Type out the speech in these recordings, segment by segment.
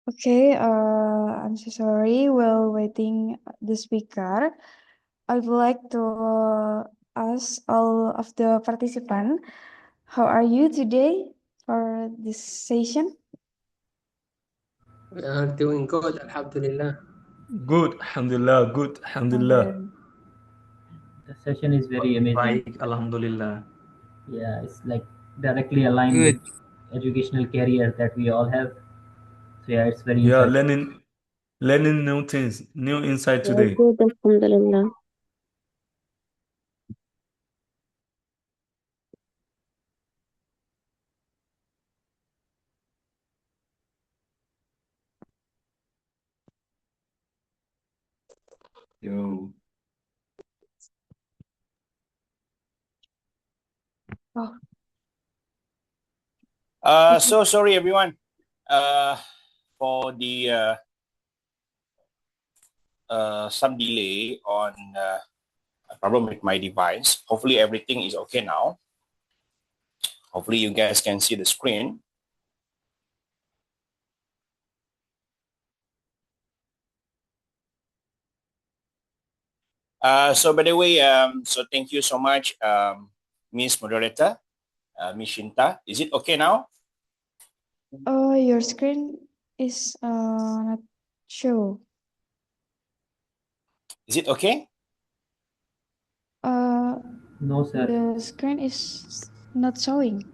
Okay, I'm so sorry. While waiting the speaker, I would like to ask all of the participants, how are you today for this session? We are doing good, Alhamdulillah. Good, alhamdulillah. Good, alhamdulillah. The session is very amazing. Baik, alhamdulillah. Yeah, it's like directly aligned Good. with educational career that we all have. So yeah, it's very Yeah, insightful. learning new things, new insight Yeah, today. good, Alhamdulillah. Yo. Oh, So sorry everyone for the some delay on a problem with my device. Hopefully everything is okay now. Hopefully you guys can see the screen. So by the way, so thank you so much, Miss Moderator, Miss Shinta. Is it okay now? oh, your screen is not show. Is it okay? No, sir. The screen is not showing,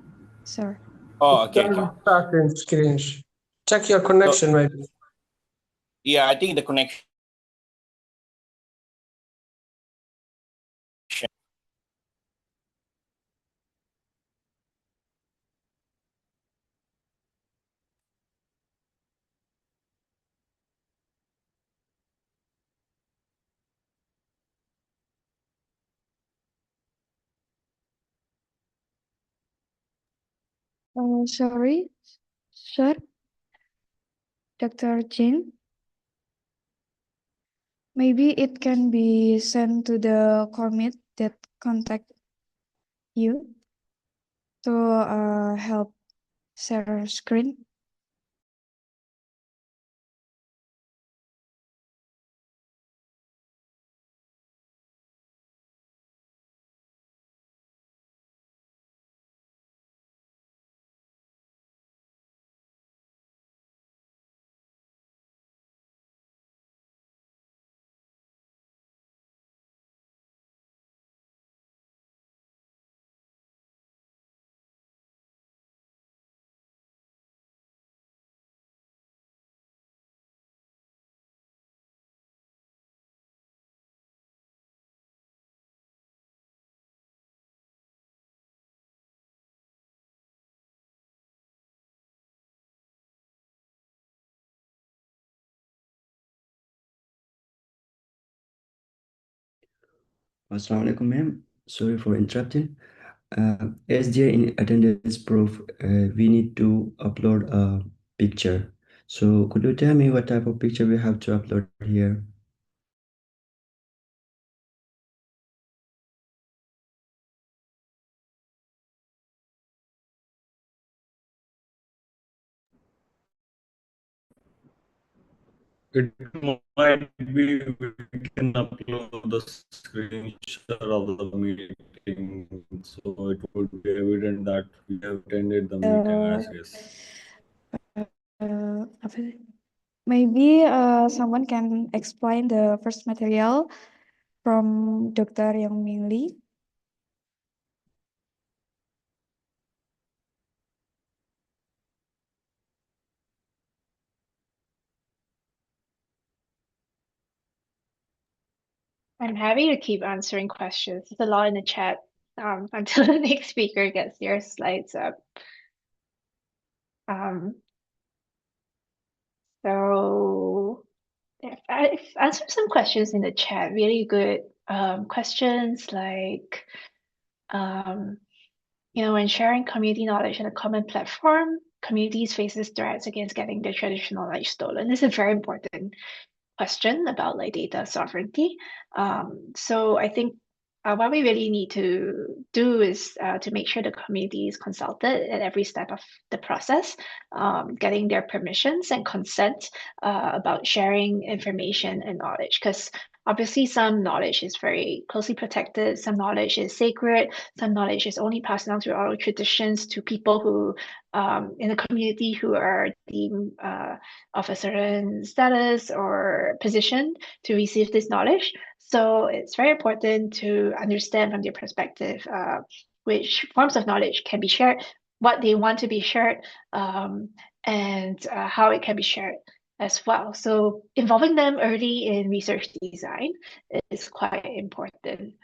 sir. Oh, okay, okay. Starting screen. Check your connection, maybe. Yeah, I think the connection. Sorry, sir, Dr. Jin. Maybe it can be sent to the commit that contact you to help share screen. Assalamualaikum, ma'am. Sorry for interrupting. As there in attendance proof, we need to upload a picture. So could you tell me what type of picture we have to upload here? It might be we can upload the screenshot of the meeting, so it would be evident that we have attended the meeting, I guess. Maybe someone can explain the first material from Dr. Yang Ming Lee. I'm happy to keep answering questions. There's a lot in the chat until the next speaker gets their slides up. So I've answered some questions in the chat, really good questions like, when sharing community knowledge in a common platform, communities faces threats against getting their traditional knowledge stolen. This is a very important question about like data sovereignty. So I think what we really need to do is to make sure the community is consulted at every step of the process, getting their permissions and consent about sharing information and knowledge. Because obviously some knowledge is very closely protected, some knowledge is sacred, some knowledge is only passed down through oral traditions to people who in the community who are deemed of a certain status or position to receive this knowledge. So it's very important to understand from their perspective which forms of knowledge can be shared, what they want to be shared, and how it can be shared as well. So involving them early in research design is quite important.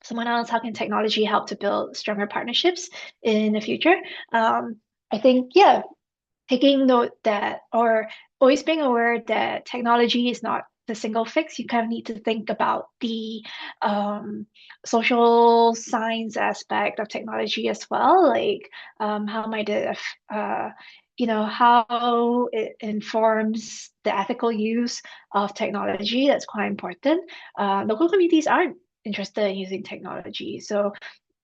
Someone else, how can technology help to build stronger partnerships in the future? I think, yeah, taking note that, or always being aware that technology is not the single fix. You kind of need to think about the social science aspect of technology as well, like how might it how it informs the ethical use of technology. That's quite important. Local communities aren't interested in using technology, so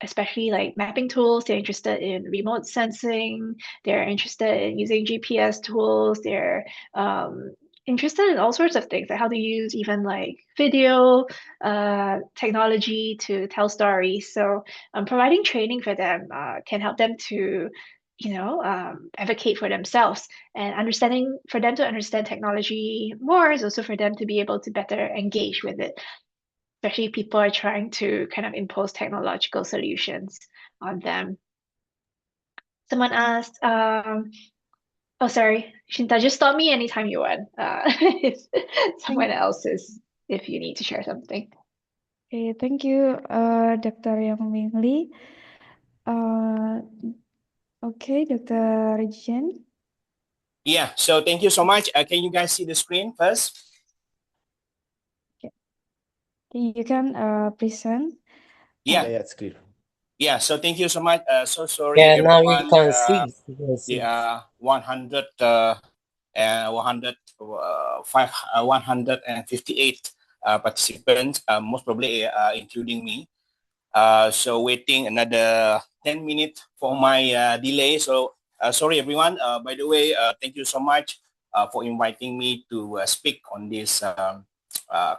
especially like mapping tools, they're interested in remote sensing, they're interested in using GPS tools, they're interested in all sorts of things, like how to use even like video technology to tell stories. So providing training for them can help them to advocate for themselves, and understanding for them to understand technology more is also for them to be able to better engage with it, especially if people are trying to kind of impose technological solutions on them. Someone asked, oh, sorry, Shinta, just stop me anytime you want. If someone else is, if you need to share something. Okay, thank you, Dr. Yang Ming Lee. Okay, Dr. Jen. Yeah, so thank you so much. Can you guys see the screen first? You can present. Yeah. Yeah, it's clear. Yeah, so thank you so much. So sorry, Yeah, now we everyone. can see. We can see. The 100 and 158 participants, most probably including me. So waiting another 10 minutes for my delay. So sorry, everyone. By the way, thank you so much for inviting me to speak on this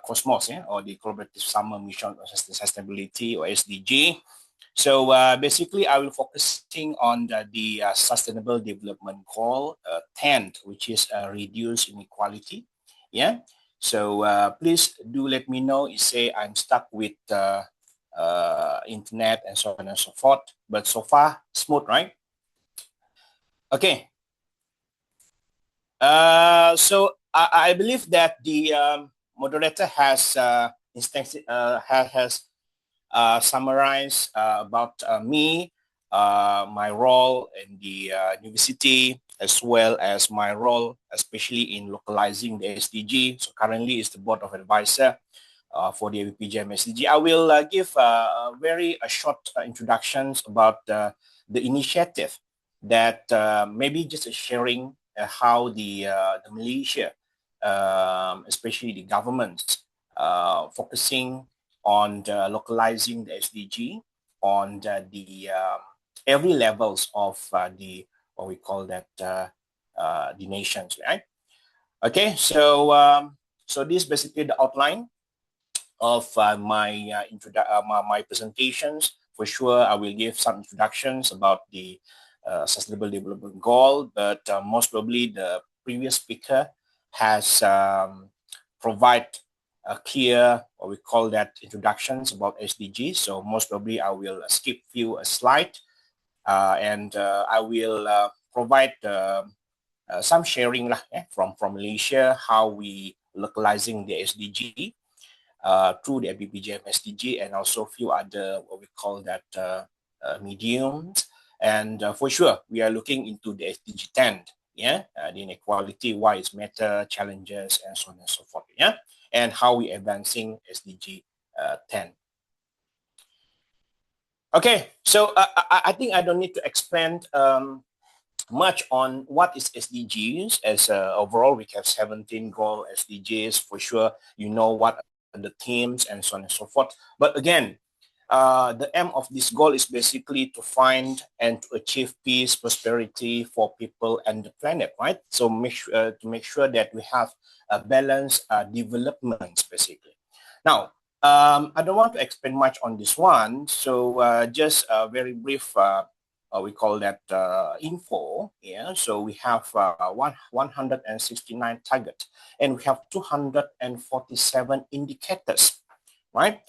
Cosmos, or the Collaborative Summer Mission on Sustainability, or SDG. So basically, I will focusing on the Sustainable Development Goal 10, which is reduce inequality. Yeah. So please do let me know if say I'm stuck with internet and so on and so forth. But so far, smooth, right? Okay. So I believe that the moderator has summarized about me, my role in the university, as well as my role, especially in localizing the SDG. So currently, is the board of advisor for the BUBW SDG. I will give very short introductions about the initiative that maybe just sharing how the Malaysia, especially the governments, focusing on localizing the SDG on the every levels of the what we call that the nations, right? Okay, so so this is basically the outline of my presentations. For sure, I will give some introductions about the Sustainable Development Goal, but most probably the previous speaker has provide a clear, what we call that, introductions about SDGs. So most probably I will skip few slides and I will provide some sharing from Malaysia, how we localizing the SDG through the BUBW SDG, and also a few other what we call that mediums. And for sure, we are looking into the SDG 10, the inequality, why it's matter, challenges, and so on and so forth, and how we advancing SDG 10. Okay, so I think I don't need to expand much on what is SDGs. As overall, we have 17 goal SDGs. For sure, you know what are the themes and so on and so forth. But again, the aim of this goal is basically to find and to achieve peace, prosperity for people and the planet, right? So to make sure that we have a balanced development, basically. Now, I don't want to expand much on this one, so just a very brief, we call that info. Yeah, so we have 169 targets, and we have 247 indicators, right?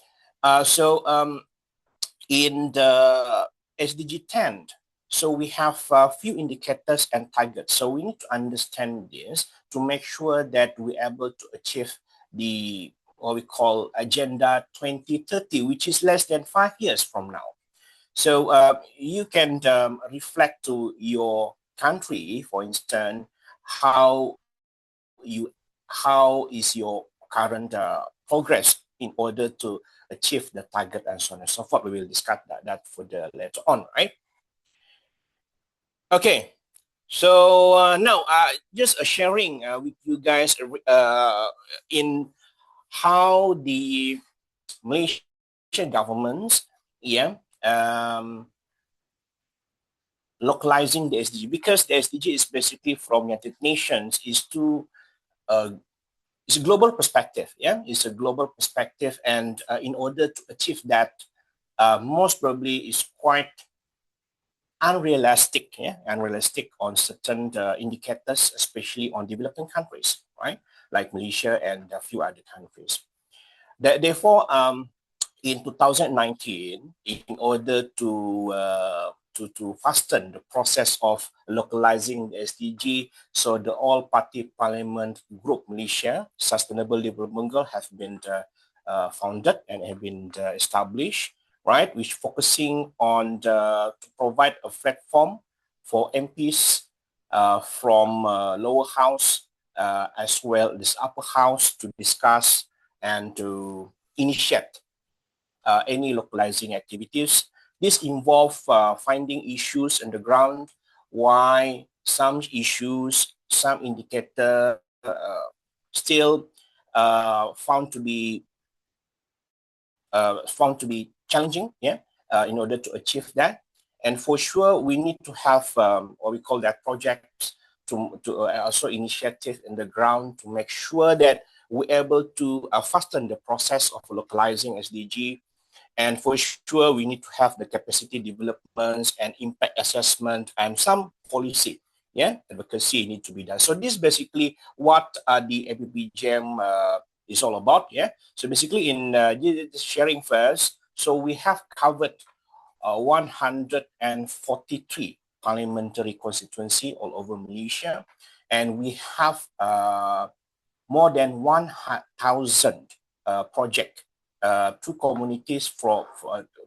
In the SDG 10, so we have a few indicators and targets. So we need to understand this to make sure that we're able to achieve the what we call Agenda 2030, which is less than 5 years from now. So you can reflect to your country, for instance, how is your current progress in order to achieve the target and so on and so forth. We will discuss that further later on, right? Okay, so now just sharing with you guys in how the Malaysian government, localizing the SDG, because the SDG is basically from United Nations, is to it's a global perspective. Yeah, it's a global perspective, and in order to achieve that, most probably is quite unrealistic. Yeah, unrealistic on certain indicators, especially on developing countries, right? Like Malaysia and a few other countries. Therefore, in 2019, in order to fasten the process of localizing the SDG, so the All-Party Parliament Group Malaysia Sustainable Development Goal have been founded and have been established, right? Which focusing on to provide a platform for MPs from lower house as well as upper house to discuss and to initiate any localizing activities. This involves finding issues on the ground, why some issues, some indicator still found to be challenging, in order to achieve that. And for sure, we need to have what we call that projects to also initiative in the ground to make sure that we're able to fasten the process of localizing SDG. And for sure, we need to have the capacity developments and impact assessment and some policy, advocacy need to be done. So this is basically what the ABBGM is all about, So basically in sharing first, so we have covered 143 parliamentary constituency all over Malaysia, and we have more than 1,000 project through communities for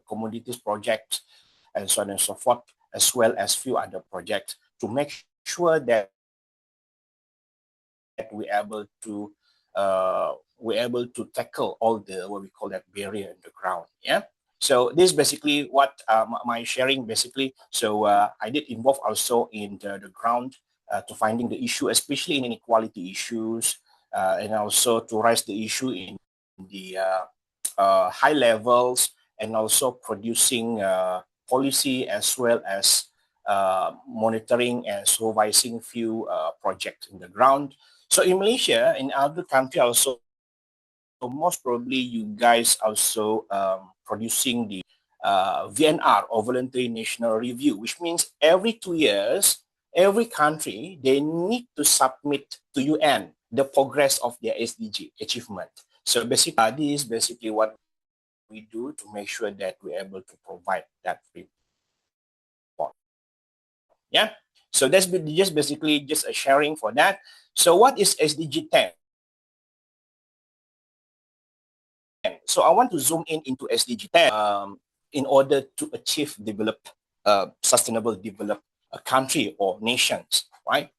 communities projects and so on and so forth, as well as few other projects to make sure that we're able to tackle all the what we call that barrier in the ground. So this is basically what my sharing basically. So I did involve also in the ground to finding the issue, especially in inequality issues, and also to raise the issue in the high levels, and also producing policy as well as monitoring and supervising few projects in the ground. So in Malaysia, in other countries also, most probably you guys also producing the VNR, or Voluntary National Review, which means every 2 years, every country, they need to submit to UN the progress of their SDG achievement. So basically, this is basically what we do to make sure that we're able to provide that report. So that's just basically just a sharing for that. So what is SDG 10? So I want to zoom into SDG 10 in order to achieve sustainable developed country or nations, right?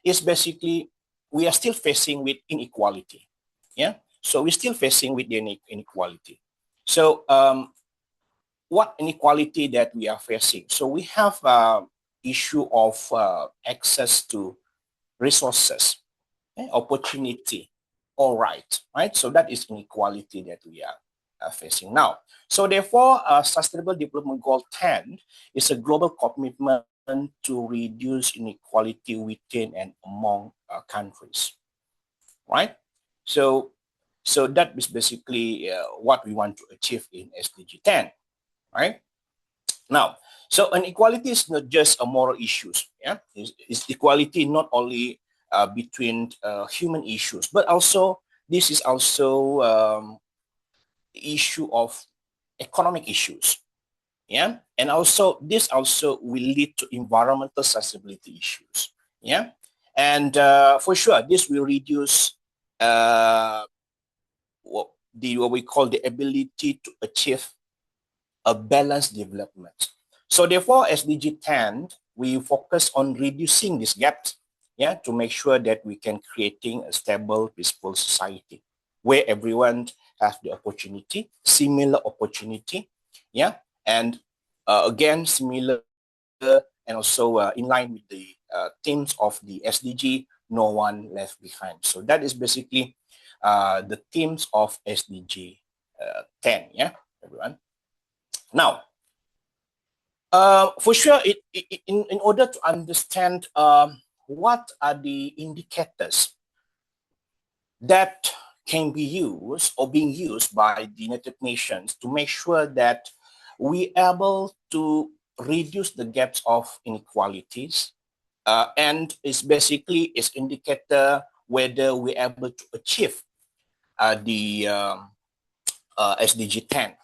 It's basically, we are still facing with inequality. So we're still facing with the inequality. So what inequality that we are facing? So we have issue of access to resources, opportunity, all right? So that is inequality that we are facing now. So therefore, Sustainable Development Goal 10 is a global commitment to reduce inequality within and among countries, right? So that is basically what we want to achieve in SDG 10, right? Now, so inequality is not just a moral issues, yeah? It's equality not only between human issues, but also this is also issue of economic issues, yeah, and also this also will lead to environmental sustainability issues, yeah, and for sure this will reduce what we call the ability to achieve a balanced development. So therefore, SDG 10, we focus on reducing this gap, yeah, to make sure that we can creating a stable, peaceful society where everyone has the opportunity, similar opportunity, yeah, and again, similar and also in line with the themes of the SDG, no one left behind. So that is basically the themes of SDG 10, yeah, everyone. Now, for sure, in order to understand what are the indicators that can be used or being used by the United Nations to make sure that we are able to reduce the gaps of inequalities, and it's basically its indicator whether we're able to achieve the SDG 10.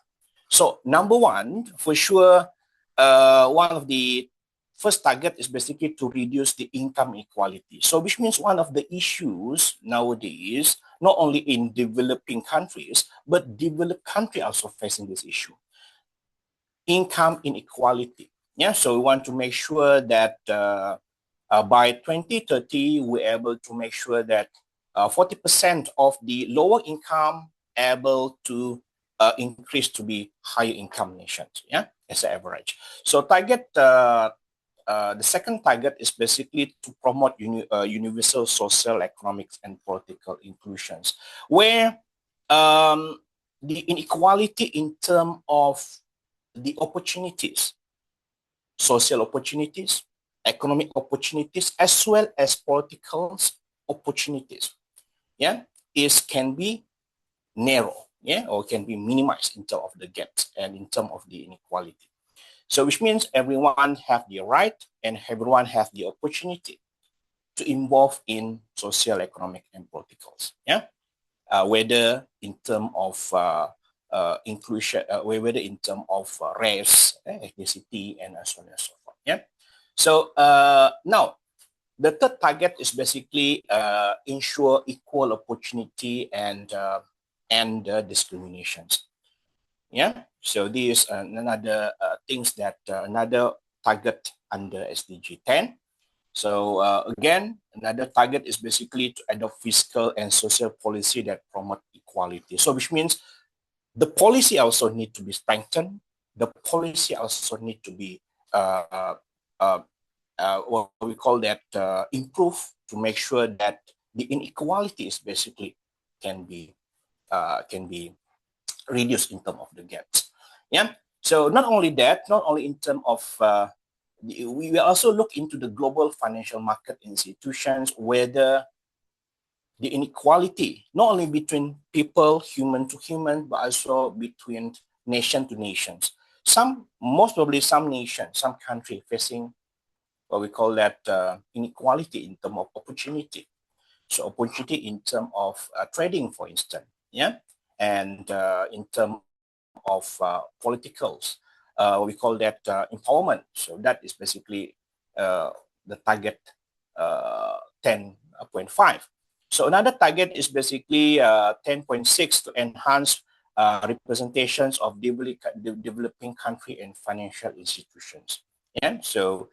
So number one, for sure, one of the first target is basically to reduce the income inequality. So which means one of the issues nowadays, not only in developing countries, but developed countries also facing this issue. Income inequality. Yeah, so we want to make sure that by 2030, we're able to make sure that 40% of the lower income able to increase to be higher income nations, yeah, as an average. So target, the second target is basically to promote universal social, economic, and political inclusions, where the inequality in terms of the opportunities, social opportunities, economic opportunities, as well as political opportunities, yeah, can be narrow, yeah, or can be minimized in terms of the gaps and in terms of the inequality. So which means everyone have the right and everyone have the opportunity to involve in social, economic, and politicals, yeah, whether in terms of inclusion, whether in terms of race, ethnicity, and so on and so forth, yeah. So now, the third target is basically ensure equal opportunity and discriminations. Yeah. So this is another things that another target under SDG 10. So again, another target is basically to adopt fiscal and social policy that promote equality. So which means the policy also need to be strengthened. The policy also need to be what we call that improve to make sure that the inequalities basically can be reduced in terms of the gaps. Yeah. So not only that, not only in terms of we will also look into the global financial market institutions, whether the inequality not only between people, human to human, but also between nation to nations. Most probably some nations, some country facing what we call that inequality in terms of opportunity. So opportunity in terms of trading, for instance, yeah, and in terms of politicals, we call that empowerment. So that is basically the target 10.5. So another target is basically 10.6 to enhance representations of developing country and financial institutions. Yeah, so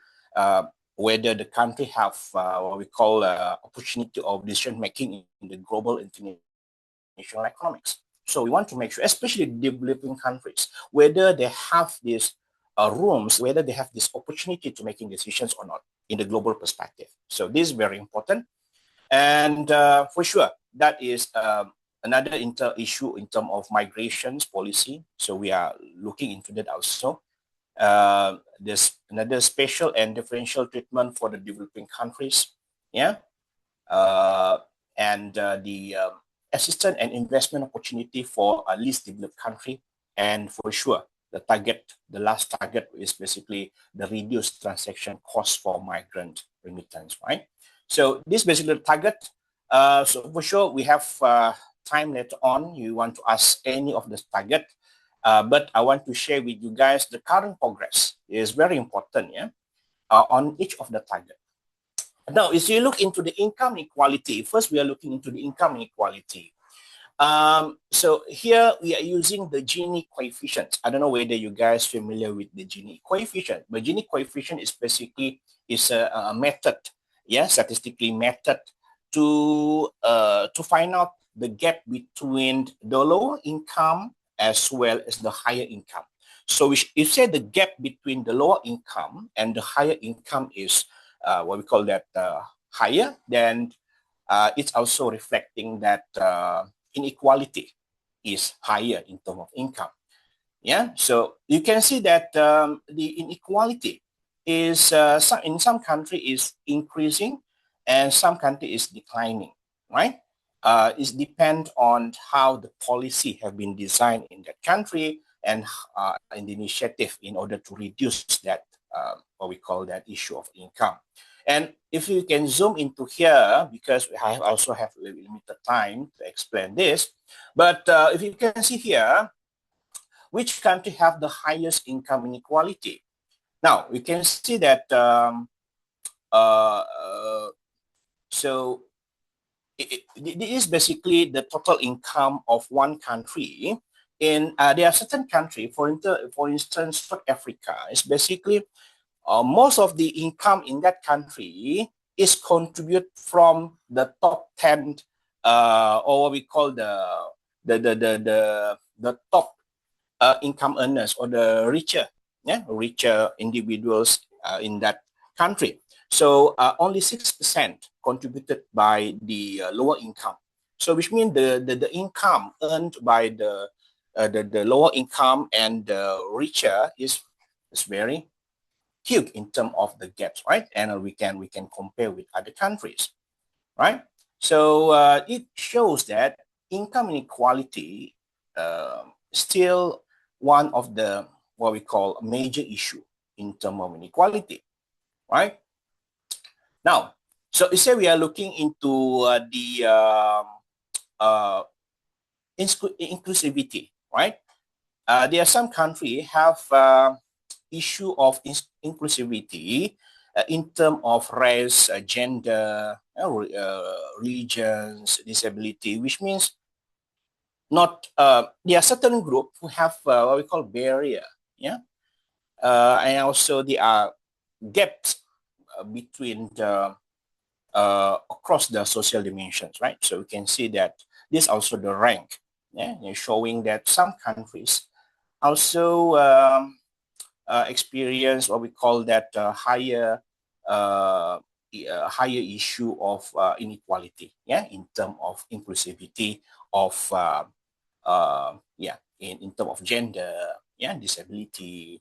whether the country have what we call opportunity of decision making in the global international economics. So we want to make sure, especially developing countries, whether they have these rooms, whether they have this opportunity to making decisions or not in the global perspective. So this is very important. And for sure, that is another issue in terms of migrations policy. So we are looking into that also. There's another special and differential treatment for the developing countries. Yeah. And the assistance and investment opportunity for a least developed country. And for sure, the last target is basically the reduced transaction cost for migrant remittance, right? So this basically the target. So for sure, we have time later on. You want to ask any of the target, but I want to share with you guys the current progress is very important, yeah, on each of the target. Now, if you look into the income inequality, first we are looking into the income inequality. So here we are using the Gini coefficient. I don't know whether you guys familiar with the Gini coefficient, but Gini coefficient is basically a method, yeah, statistically method to find out the gap between the lower income as well as the higher income. So if you say the gap between the lower income and the higher income is what we call that higher, then it's also reflecting that inequality is higher in terms of income. Yeah, so you can see that the inequality is in some country is increasing and some country is declining, right? It depends on how the policy have been designed in that country and in the initiative in order to reduce that what we call that issue of income. And if you can zoom into here, because I also have limited time to explain this, but if you can see here, which country have the highest income inequality? Now, we can see that, so it is basically the total income of one country. In there are certain countries, for instance, South Africa, is basically most of the income in that country is contributed from the top 10 or what we call the top income earners or the richer individuals in that country. So only 6% contributed by the lower income. So which means the income earned by the lower income and the richer is very huge in terms of the gaps, right? And we can compare with other countries, right? So it shows that income inequality still one of the what we call a major issue in terms of inequality, right? Now, so you say we are looking into the inclusivity, right? There are some countries have issue of inclusivity in terms of race, gender, religions, disability, which means not there are certain groups who have what we call barrier, yeah, and also there are gaps between the across the social dimensions, right? So we can see that this is also the rank, yeah, showing that some countries also experience what we call that higher issue of inequality, yeah, in terms of inclusivity of in terms of gender, yeah, disability,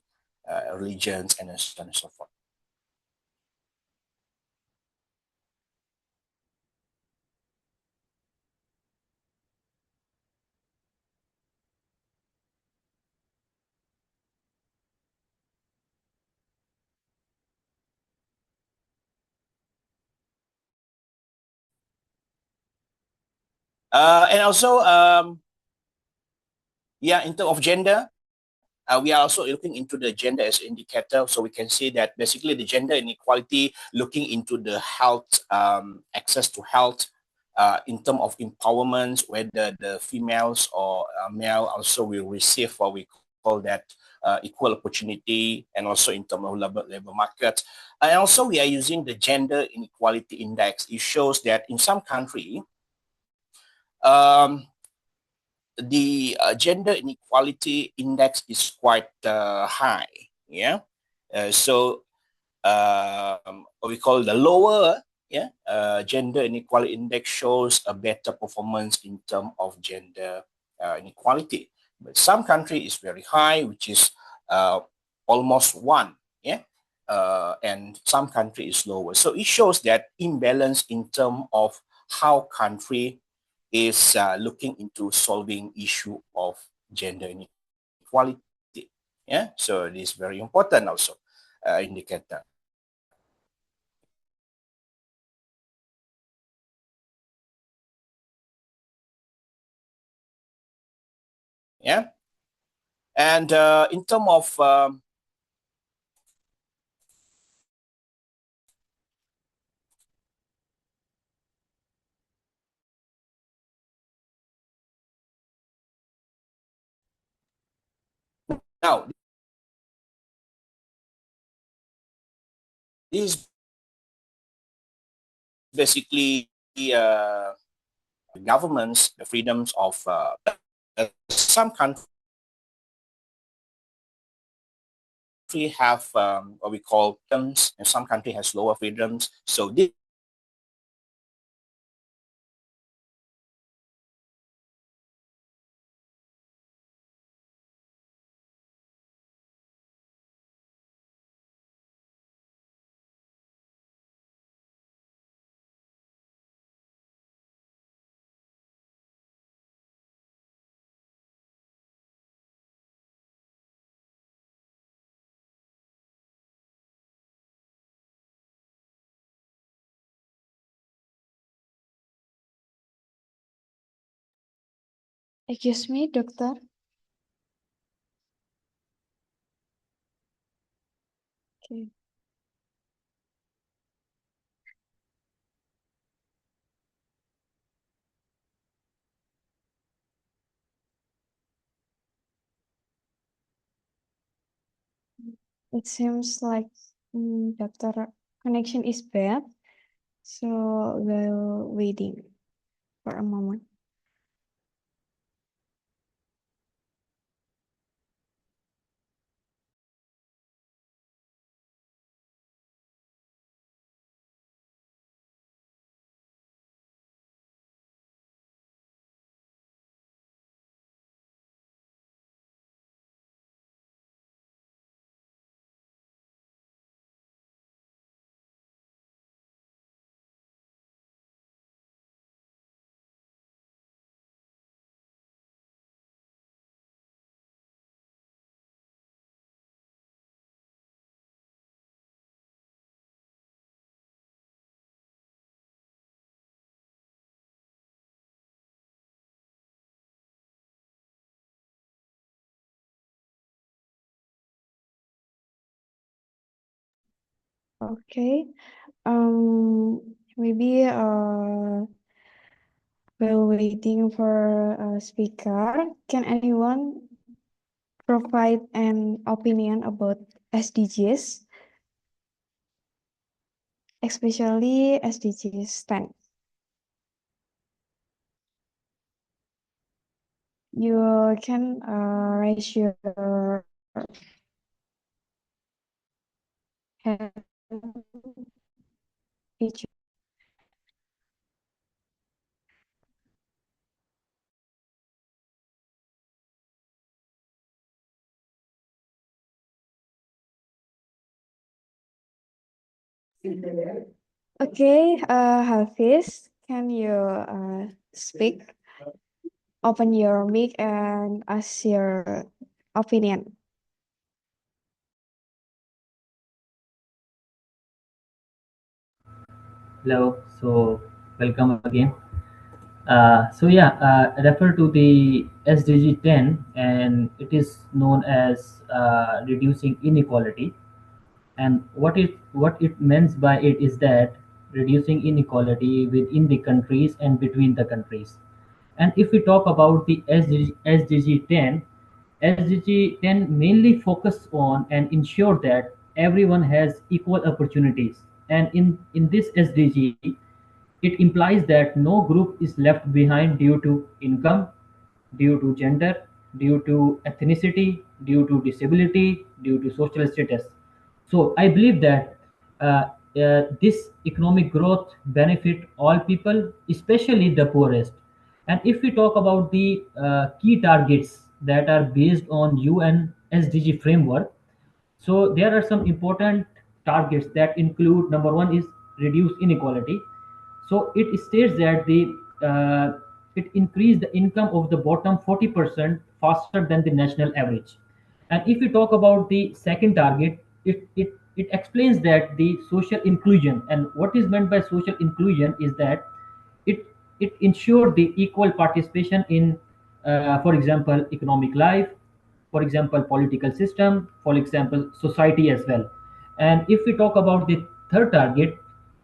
religions, and so on and so forth. And also, yeah, in terms of gender, we are also looking into the gender as indicator. So we can see that basically the gender inequality, looking into the health, access to health, in terms of empowerment, whether the females or male also will receive what we call that equal opportunity, and also in terms of labor market. And also we are using the gender inequality index. It shows that in some country, the gender inequality index is quite high. Yeah. So we call the lower Gender inequality index shows a better performance in terms of gender inequality. But some country is very high, which is almost 1, and some country is lower. So it shows that imbalance in terms of how country is looking into solving issue of gender inequality. So it is very important also indicator. And in terms of now, this is basically governments, the freedoms of some countries have what we call freedoms, and some country has lower freedoms. So this Excuse me, doctor. Okay. It seems like doctor connection is bad, so while waiting for a moment. Okay. Maybe while waiting for a speaker, can anyone provide an opinion about SDGs, especially SDGs 10? You can raise your hand. Each. Okay, Hafiz, can you speak? Open your mic and ask your opinion. Hello, so welcome again. Refer to the SDG 10, and it is known as reducing inequality. And what it means by it is that reducing inequality within the countries and between the countries. And if we talk about the SDG 10, SDG 10 mainly focus on and ensure that everyone has equal opportunities. And in this SDG, it implies that no group is left behind due to income, due to gender, due to ethnicity, due to disability, due to social status. So I believe that this economic growth benefit all people, especially the poorest. And if we talk about the key targets that are based on UN SDG framework, so there are some important targets that include, number one is reduce inequality. So it states that it increased the income of the bottom 40% faster than the national average. And if we talk about the second target, it explains that the social inclusion, and what is meant by social inclusion is that it it ensured the equal participation in, for example, economic life, for example, political system, for example, society as well. And if we talk about the third target,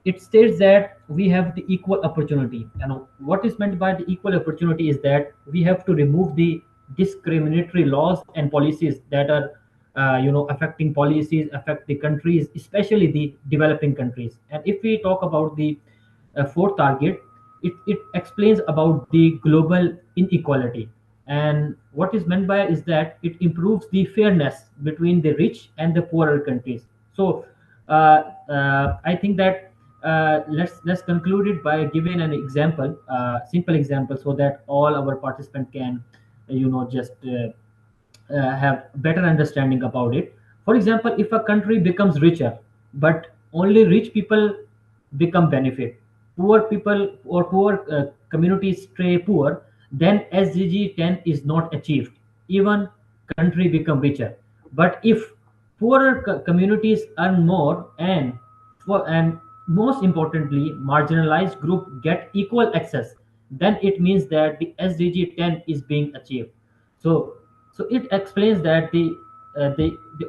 it states that we have the equal opportunity. And what is meant by the equal opportunity is that we have to remove the discriminatory laws and policies that are affecting policies affect the countries, especially the developing countries. And if we talk about the fourth target, it explains about the global inequality. And what is meant by is that it improves the fairness between the rich and the poorer countries. So I think that let's conclude it by giving an example, simple example, so that all our participants can just have better understanding about it. For example, if a country becomes richer, but only rich people become benefit, poor people or poor communities stay poor, then SDG 10 is not achieved. Even country become richer. But if poorer communities earn more, and most importantly, marginalized group get equal access, then it means that the SDG 10 is being achieved. So, so it explains that the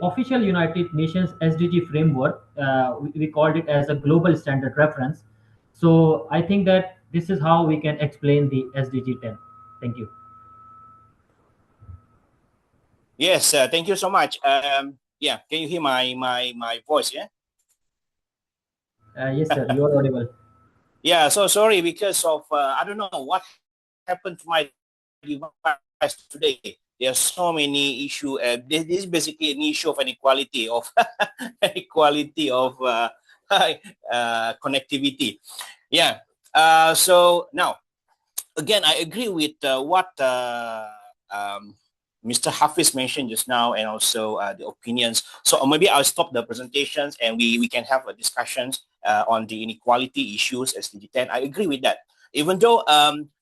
official United Nations SDG framework, we called it as a global standard reference. So I think that this is how we can explain the SDG 10. Thank you. Yes, thank you so much. Yeah, can you hear my voice? Yeah. Yes, sir. You are audible. Yeah. So sorry because of I don't know what happened to my device today. There's so many issue. This is basically an issue of inequality of inequality of connectivity. Yeah. So now, again, I agree with what Mr. Hafiz mentioned just now, and also the opinions. So maybe I'll stop the presentations, and we can have a discussions on the inequality issues as DG10. I agree with that. Even though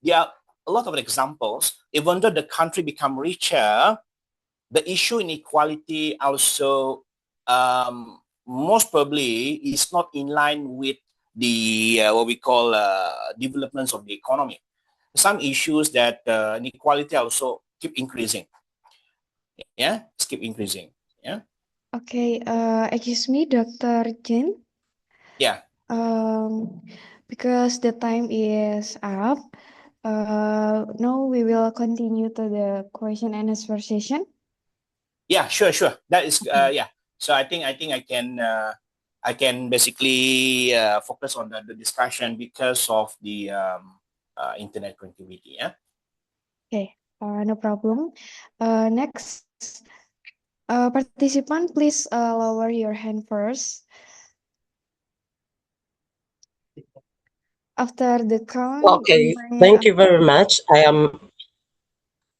there are a lot of examples, even though the country become richer, the issue inequality also most probably is not in line with the what we call developments of the economy. Some issues that inequality also keep increasing. Yeah, it's keep increasing. Yeah. Okay, excuse me, Dr. Jin. Yeah. Because the time is up, now we will continue to the question and answer session. Yeah, sure. That is yeah. So I think I can basically focus on the discussion because of the internet connectivity. Yeah. Okay, no problem. Next, participant, please lower your hand first. After the count, Okay, thank you very much.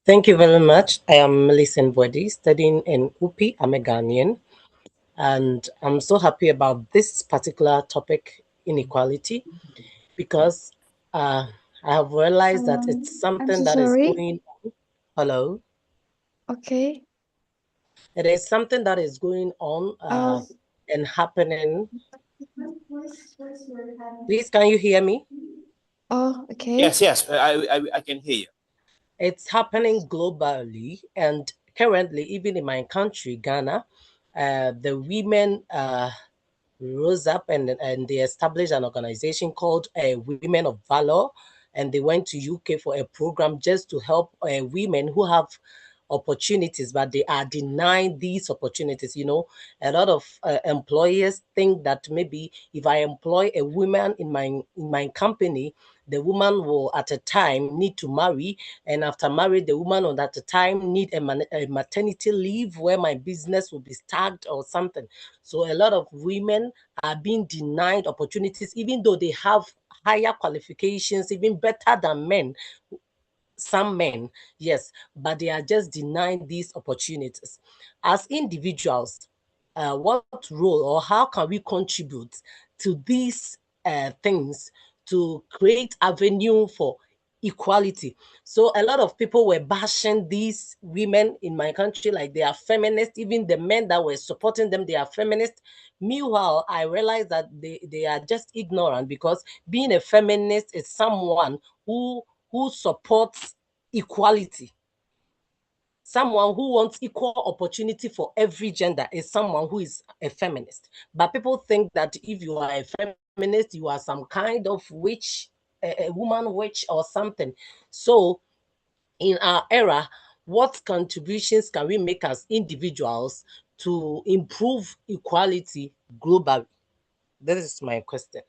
Thank you very much. I am Melissa Body, studying in UPI. I'm a Ghanaian, and I'm so happy about this particular topic, inequality, because I have realized that it's I'm something so that is sorry. going. Hello. Okay. It is something that is going on and happening. Please, can you hear me? Oh, okay. Yes. I can hear you. It's happening globally, and currently, even in my country, Ghana, the women rose up and they established an organization called Women of Valor, and they went to UK for a program just to help women who have opportunities, but they are denying these opportunities. You know, a lot of employers think that maybe if I employ a woman in my company, the woman will at a time need to marry, and after marriage, the woman will at a time need a maternity leave where my business will be stagnant or something. So a lot of women are being denied opportunities, even though they have higher qualifications, even better than men. Some men, yes, but they are just denying these opportunities. As individuals, what role or how can we contribute to these things to create avenue for equality? So a lot of people were bashing these women in my country like they are feminists. Even the men that were supporting them, they are feminists. Meanwhile, I realized that they are just ignorant, because being a feminist is someone who supports equality. Someone who wants equal opportunity for every gender is someone who is a feminist. But people think that if you are a feminist, you are some kind of witch, a woman witch or something. So in our era, what contributions can we make as individuals to improve equality globally? That is my question.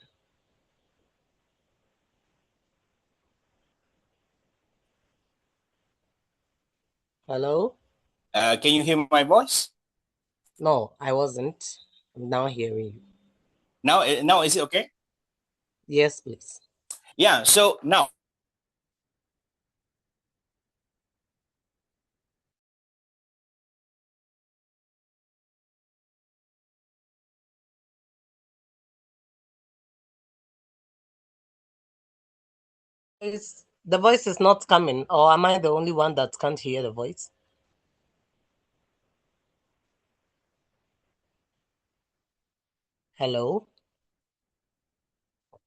Hello? Can you hear my voice? No, I wasn't. I'm now hearing you. Now is it okay? Yes, please. Yeah, so now The voice is not coming, or am I the only one that can't hear the voice? Hello?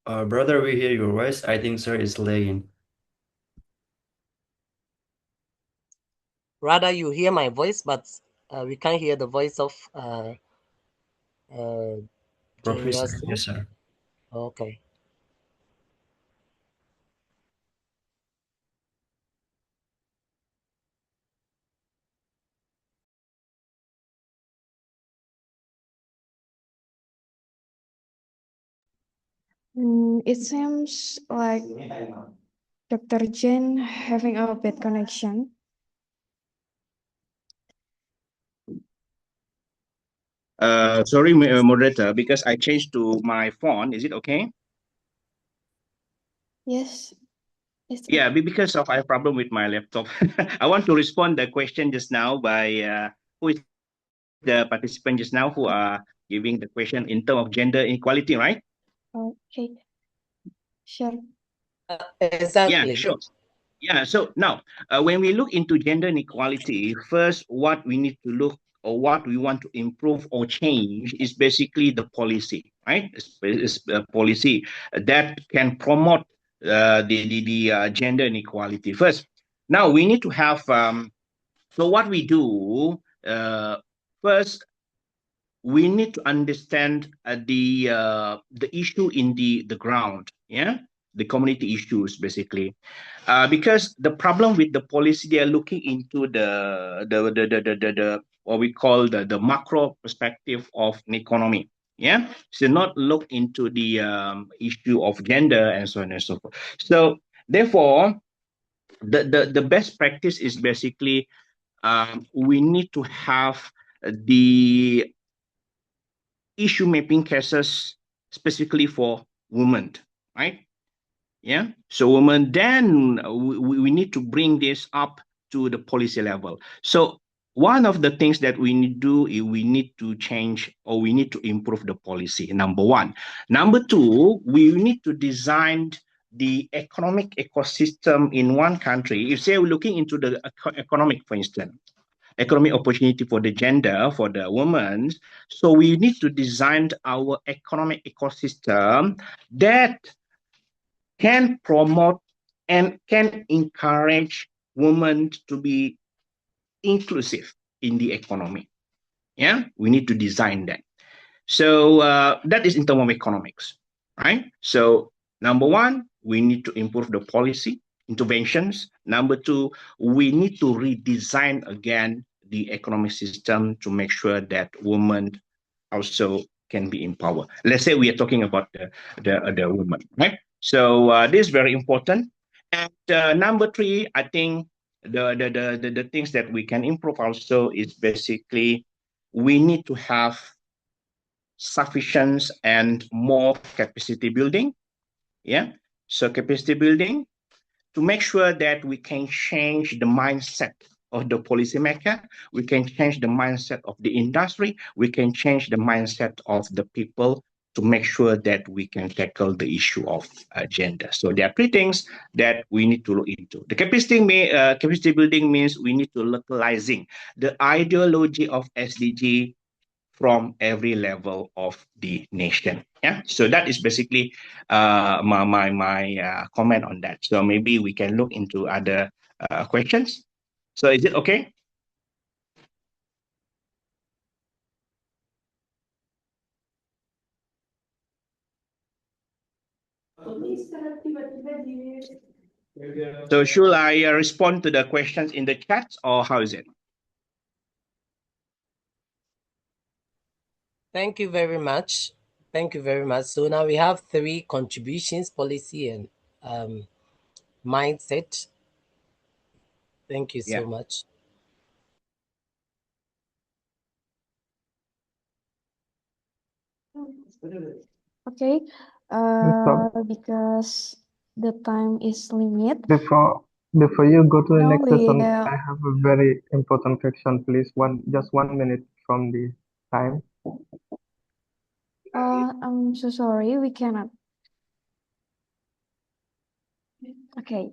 Brother, we hear your voice. I think sir is lagging. Rather, you hear my voice, but we can't hear the voice of Professor, Junior. yes, sir. Okay. It seems like Dr. Jen having a bad connection. sorry, moderator, because I changed to my phone. Is it okay? Yes. Yeah, because of I have problem with my laptop. I want to respond the question just now by who is the participant just now who are giving the question in terms of gender inequality, right? Okay. Sure. Exactly. Yeah, sure. Yeah, so now when we look into gender inequality, first what we need to look or what we want to improve or change is basically the policy, right? It's a policy that can promote the gender inequality. First, now we need to have so what we do first we need to understand the issue in the ground, yeah, the community issues basically, because the problem with the policy, they are looking into the what we call the macro perspective of an economy. Yeah, so not look into the issue of gender and so on and so forth. So therefore, the best practice is basically we need to have the issue mapping cases specifically for women, right? Yeah. So women, then we need to bring this up to the policy level. So one of the things that we need to do is we need to change or we need to improve the policy. Number one. Number two, we need to design the economic ecosystem in one country. If say we're looking into the economic, for instance, economic opportunity for the gender, for the women. So we need to design our economic ecosystem that can promote and can encourage women to be inclusive in the economy. Yeah, we need to design that. So that is in terms of economics, right? So number one, we need to improve the policy. interventions. Number two, we need to redesign again the economic system to make sure that women also can be empowered. Let's say we are talking about the women, right? So this is very important. And number three, I think the things that we can improve also is basically we need to have sufficient and more capacity building. Yeah. So capacity building to make sure that we can change the mindset of the policymaker, we can change the mindset of the industry, we can change the mindset of the people to make sure that we can tackle the issue of gender. So there are three things that we need to look into. The capacity building means we need to localizing the ideology of SDG from every level of the nation. Yeah, so that is basically my comment on that. So maybe we can look into other questions. So is it okay? So should I respond to the questions in the chat or how is it? Thank you very much. Thank you very much. So now we have three contributions, policy and mindset. Thank you so much. Okay, because the time is limit. Before you go to the Now next we session, I have a very important question, please. Just 1 minute from the time. I'm so sorry, we cannot. Okay.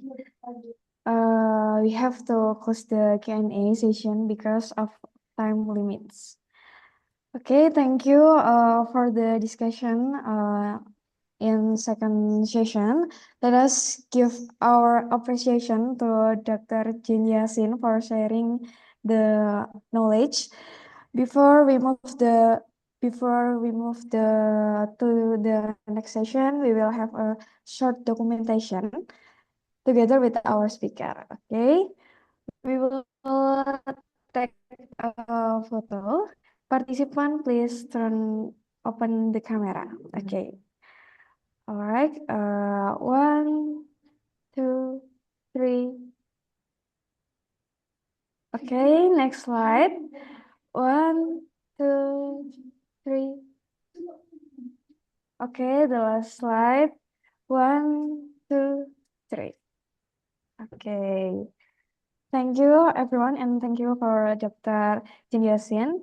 We have to close the Q&A session because of time limits. Okay, thank you for the discussion in second session. Let us give our appreciation to Dr. Jin Yasin for sharing the knowledge. Before we move to the next session, we will have a short documentation together with our speaker. Okay, we will take a photo. Participant, please open the camera. Okay. All right. 1, 2, 3. Okay, next slide. 1, 2, 3. Okay, the last slide. 1, 2, 3. Okay. Thank you, everyone, and thank you for Dr. Jin Yasin.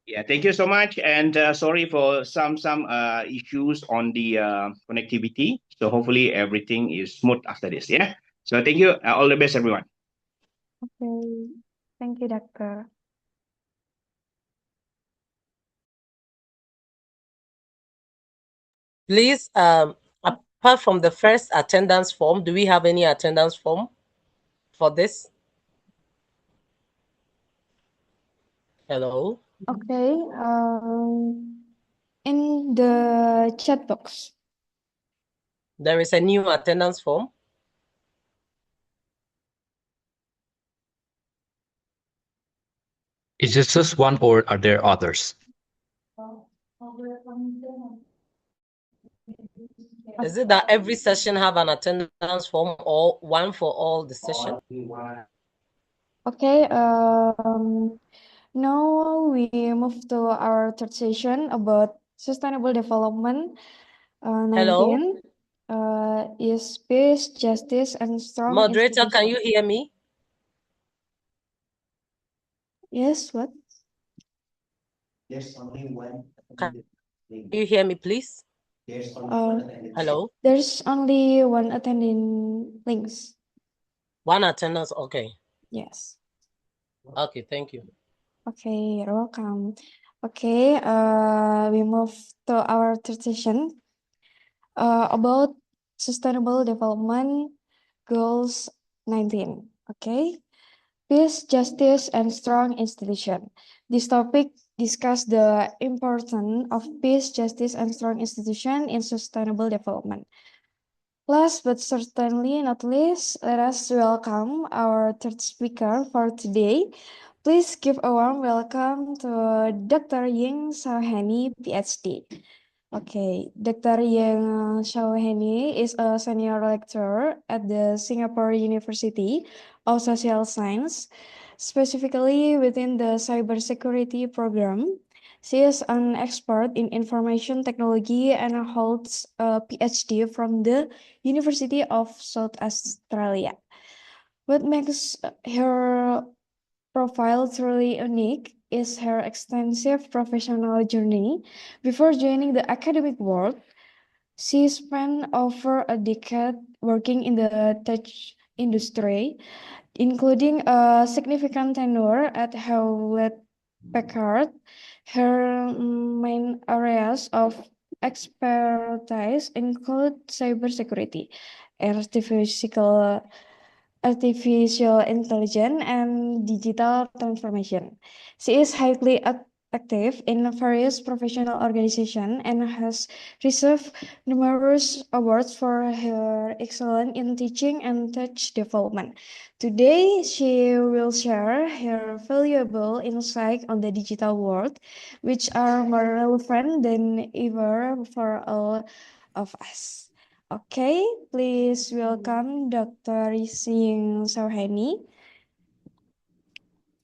Yeah, thank you so much, and sorry for some issues on the connectivity. So hopefully everything is smooth after this. Yeah. So thank you. All the best, everyone. Okay. Thank you, Doctor. Please, apart from the first attendance form, do we have any attendance form for this? Hello? Okay. In the chat box. There is a new attendance form. Is this just one or are there others? Is it that every session have an attendance form or one for all the session? Okay. Now we move to our third session about sustainable development. 19 is peace, justice, and strong Moderator, can institutions. you hear me? Yes, what? Can you hear me, please? Hello? There's only one attending links. One attendance, okay. Yes. Okay, thank you. Okay, you're welcome. Okay, we move to our third session about sustainable development goals 19. Okay, peace, justice, and strong institution. This topic discuss the importance of peace, justice, and strong institution in sustainable development. Last but certainly not least, let us welcome our third speaker for today. Please give a warm welcome to Dr. Ying Sawheni, PhD. Okay, Dr. Yang Sawheni is a senior lecturer at the Singapore University of Social Science, specifically within the cybersecurity program. She is an expert in information technology and holds a PhD from the University of South Australia. What makes her profile truly unique is her extensive professional journey. Before joining the academic world, she spent over a decade working in the tech industry, including a significant tenure at Hewlett Packard. Her main areas of expertise include cybersecurity, artificial artificial intelligence, and digital transformation. She is highly active in various professional organizations and has received numerous awards for her excellence in teaching and tech development. Today, she will share her valuable insight on the digital world, which are more relevant than ever for all of us. Okay, please welcome Dr. Singh Sawheni.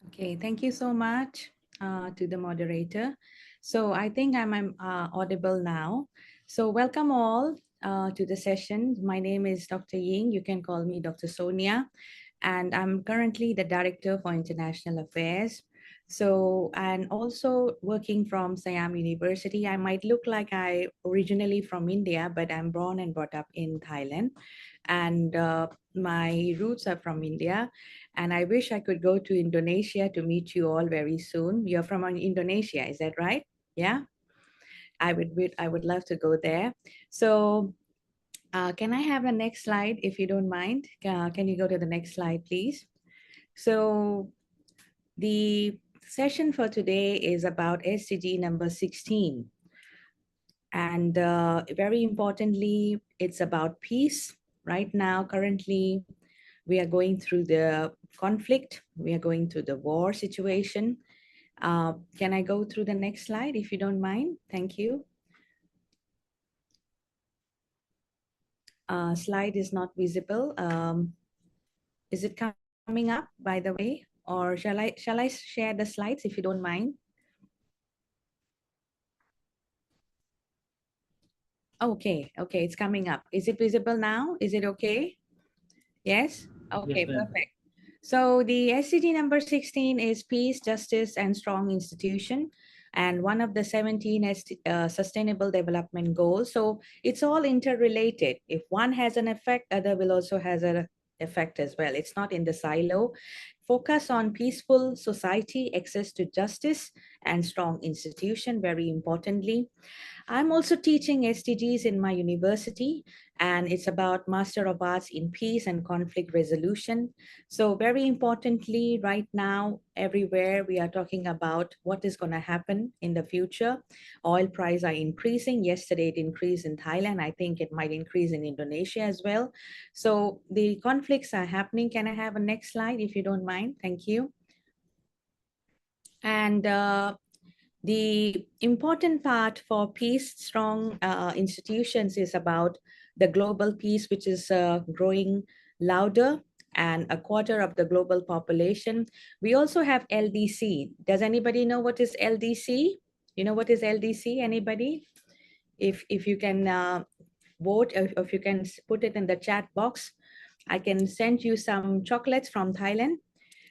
Okay, thank you so much to the moderator. So I think I'm audible now. So welcome all to the session. My name is Dr. Ying. You can call me Dr. Sonia. And I'm currently the Director for International Affairs. So, and also working from Siam University. I might look like I originally from India, but I'm born and brought up in Thailand. And my roots are from India. And I wish I could go to Indonesia to meet you all very soon. You're from Indonesia, is that right? Yeah, I would love to go there. So can I have the next slide if you don't mind? Can you go to the next slide, please? So the session for today is about SDG number 16. And very importantly, it's about peace. Right now, currently, we are going through the conflict. We are going through the war situation. Can I go through the next slide if you don't mind? Thank you. Slide is not visible. Is it coming up, by the way? Or shall I share the slides if you don't mind? Okay, it's coming up. Is it visible now? Is it okay? Yes? Okay, Yes, ma'am. perfect. So the SDG number 16 is peace, justice, and strong institution. And one of the 17 sustainable development goals. So it's all interrelated. If one has an effect, other will also has an effect as well. It's not in the silo. Focus on peaceful society, access to justice, and strong institution, very importantly. I'm also teaching SDGs in my university, and it's about Master of Arts in Peace and Conflict Resolution. So very importantly, right now, everywhere we are talking about what is going to happen in the future. Oil prices are increasing. Yesterday it increased in Thailand. I think it might increase in Indonesia as well. So the conflicts are happening. Can I have a next slide if you don't mind? Thank you. And the important part for peace, strong institutions is about the global peace, which is growing louder and a quarter of the global population. We also have LDC. Does anybody know what is LDC? You know what is LDC? Anybody? If you can vote, if you can put it in the chat box, I can send you some chocolates from Thailand.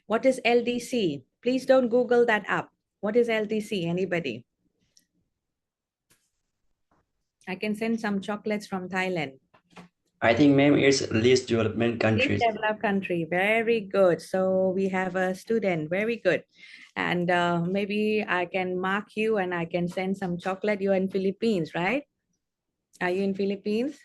What is LDC? Please don't Google that up. What is LDC? Anybody? I can send some chocolates from Thailand. I think, ma'am, it's least development countries. Least developed country. Very good. So we have a student. Very good. And maybe I can mark you and I can send some chocolate. You're in Philippines, right? Are you in Philippines?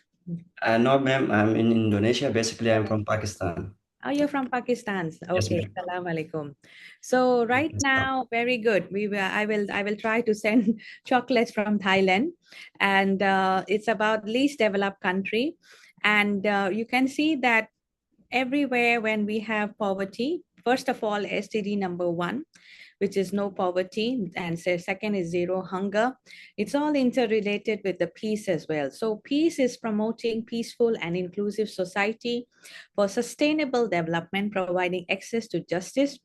No, ma'am, I'm in Indonesia. Basically, I'm from Pakistan. Oh, you're from Pakistan. Okay. Yes, Salam alaikum. So right now, very good. I will try to send chocolates from Thailand, and it's about least developed country. And you can see that everywhere when we have poverty, first of all, SDG number 1, which is no poverty, and second is zero hunger. It's all interrelated with the peace as well. So peace is promoting peaceful and inclusive society for sustainable development, providing access to justice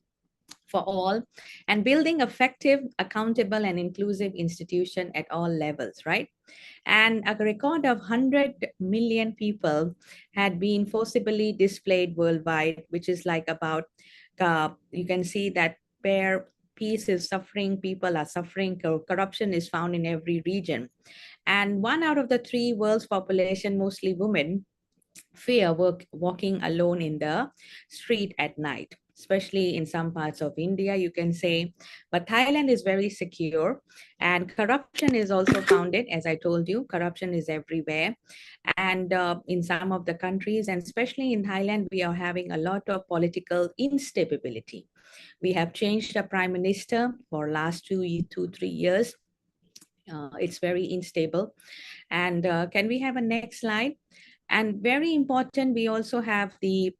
for all, and building effective, accountable, and inclusive institution at all levels, right? And a record of 100 million people had been forcibly displaced worldwide, which is like about, you can see that where peace is suffering, people are suffering, corruption is found in every region. And 1 out of the 3 world's population, mostly women, fear walking alone in the street at night, especially in some parts of India, you can say. But Thailand is very secure, and corruption is also founded. As I told you, corruption is everywhere. And in some of the countries, and especially in Thailand, we are having a lot of political instability. We have changed the prime minister for last 2-3 years. It's very unstable. And can we have a next slide? And very important, we also have the,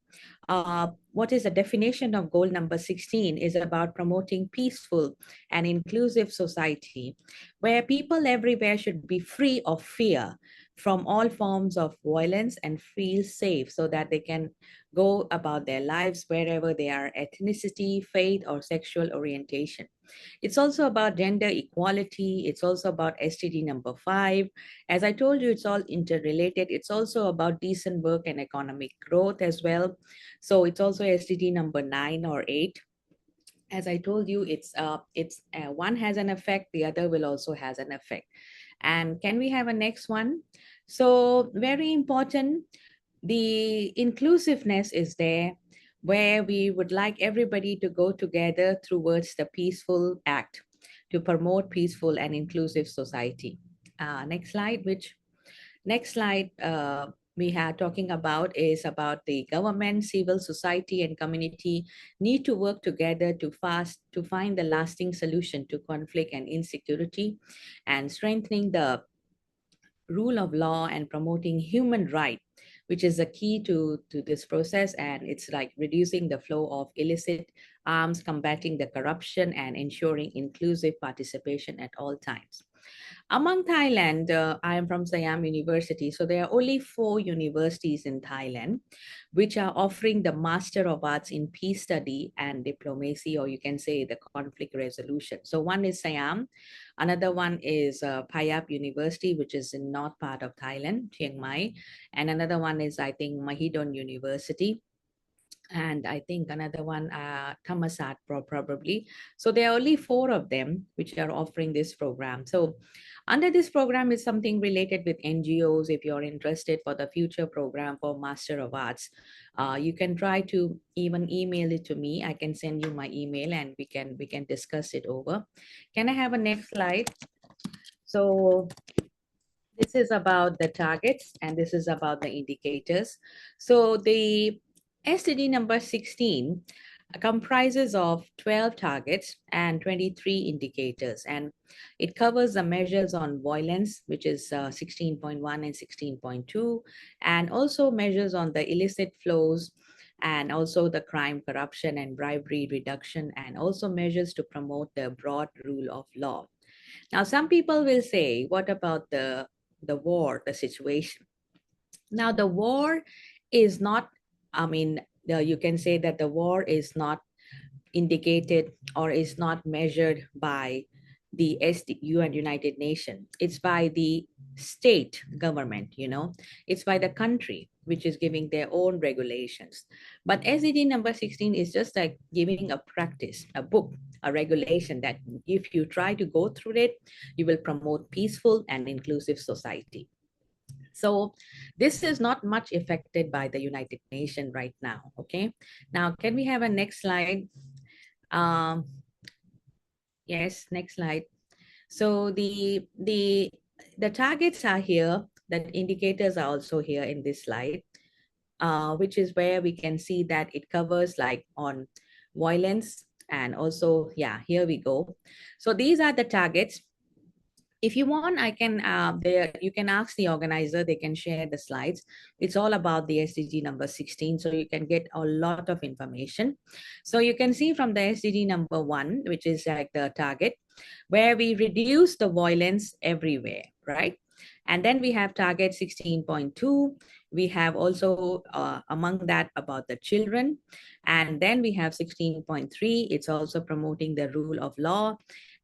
what is the definition of goal number 16 is about promoting peaceful and inclusive society, where people everywhere should be free of fear from all forms of violence and feel safe so that they can go about their lives wherever they are, ethnicity, faith, or sexual orientation. It's also about gender equality. It's also about SDG number 5. As I told you, it's all interrelated. It's also about decent work and economic growth as well. So it's also SDG number 9 or 8. As I told you, it's one has an effect, the other will also has an effect. And can we have a next one? So very important, the inclusiveness is there, where we would like everybody to go together towards the peaceful act to promote peaceful and inclusive society. Next slide, we are talking about is about the government, civil society, and community need to work together to find the lasting solution to conflict and insecurity, and strengthening the rule of law and promoting human rights, which is a key to this process. And it's like reducing the flow of illicit arms, combating the corruption, and ensuring inclusive participation at all times. Among Thailand, I am from Siam University, so there are only 4 universities in Thailand which are offering the Master of Arts in Peace Study and Diplomacy, or you can say the conflict resolution. So one is Siam, another one is Payap University, which is in north part of Thailand, Chiang Mai, and another one is, I think, Mahidol University. And I think another one, Thammasat probably. So there are only 4 of them which are offering this program. So under this program is something related with NGOs. If you're interested for the future program for Master of Arts, you can try to even email it to me. I can send you my email and we can discuss it over. Can I have a next slide? So this is about the targets and this is about the indicators. So the SDG number 16 comprises of 12 targets and 23 indicators, and it covers the measures on violence, which is 16.1 and 16.2, and also measures on the illicit flows, and also the crime, corruption, and bribery reduction, and also measures to promote the broad rule of law. Now, some people will say, what about the war, the situation? Now, the war is not, you can say that the war is not indicated or is not measured by the UN United Nations. It's by the state government, it's by the country, which is giving their own regulations. But SDG number 16 is just like giving a practice, a book, a regulation that if you try to go through it, you will promote peaceful and inclusive society. So this is not much affected by the United Nations right now, okay? Now, can we have a next slide? Yes, next slide. So the targets are here, the indicators are also here in this slide, which is where we can see that it covers like on violence and also, yeah, here we go. So these are the targets. If you want, I can, you can ask the organizer, they can share the slides. It's all about the SDG number 16, so you can get a lot of information. So you can see from the SDG number 1, which is like the target, where we reduce the violence everywhere, right? And then we have target 16.2. We have also among that about the children. And then we have 16.3. It's also promoting the rule of law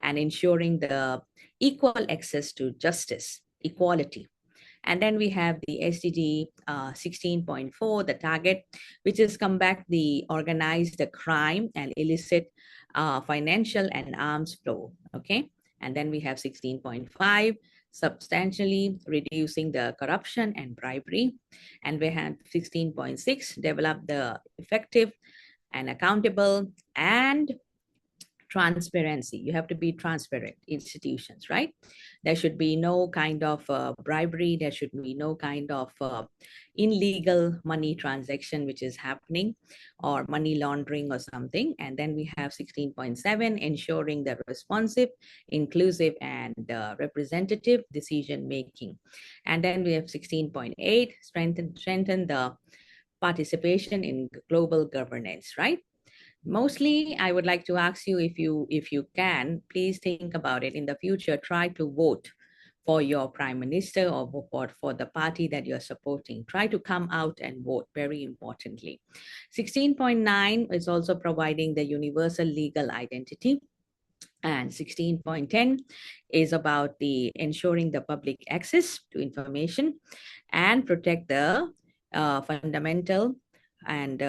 and ensuring the equal access to justice, equality. And then we have the SDG 16.4, the target, which is combat the organized crime and illicit financial and arms flow, okay? And then we have 16.5, substantially reducing the corruption and bribery. And we have 16.6, develop the effective and accountable and transparency. You have to be transparent institutions, right? There should be no kind of bribery. There should be no kind of illegal money transaction which is happening, or money laundering or something. And then we have 16.7, ensuring the responsive, inclusive, and representative decision making. And then we have 16.8, strengthen the participation in global governance, right? Mostly, I would like to ask you, if you can, please think about it in the future. Try to vote for your prime minister or for the party that you're supporting. Try to come out and vote, very importantly. 16.9 is also providing the universal legal identity. And 16.10 is about the ensuring the public access to information and protect the fundamental and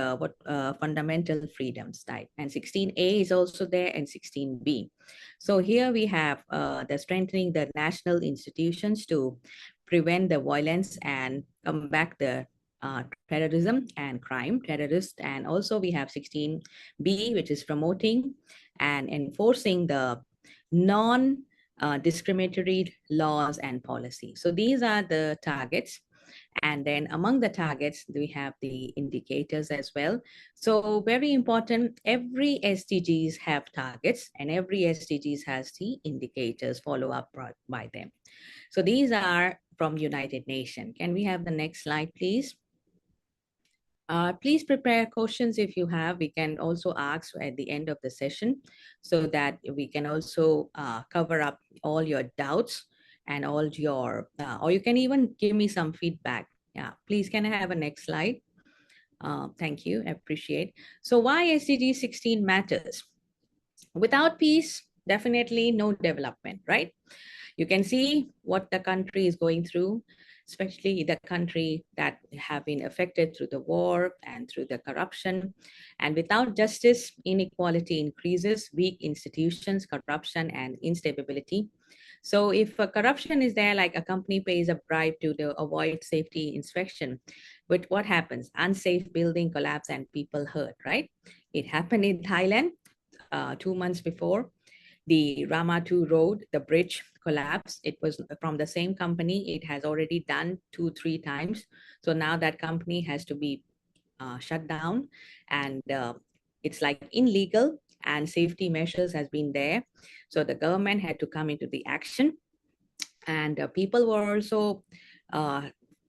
fundamental freedoms type. And 16A is also there, and 16B. So here we have the strengthening the national institutions to prevent the violence and combat the terrorism and crime, terrorist. And also we have 16B, which is promoting and enforcing the non-discriminatory laws and policies. So these are the targets. And then among the targets, we have the indicators as well. So very important, every SDGs have targets, and every SDGs has the indicators follow up by them. So these are from United Nations. Can we have the next slide, please? Please prepare questions if you have. We can also ask at the end of the session so that we can also cover up all your doubts and all your, or you can even give me some feedback. Yeah, please, can I have a next slide? Thank you, I appreciate. So why SDG 16 matters? Without peace, definitely no development, right? You can see what the country is going through, especially the country that have been affected through the war and through the corruption. And without justice, inequality increases, weak institutions, corruption, and instability. So if corruption is there, like a company pays a bribe to avoid safety inspection, but what happens? Unsafe building collapse and people hurt, right? It happened in Thailand 2 months before. The Rama 2 road, the bridge collapsed. It was from the same company. It has already done 2-3 times. So now that company has to be shut down, and it's like illegal, and safety measures has been there. So the government had to come into the action, and people were also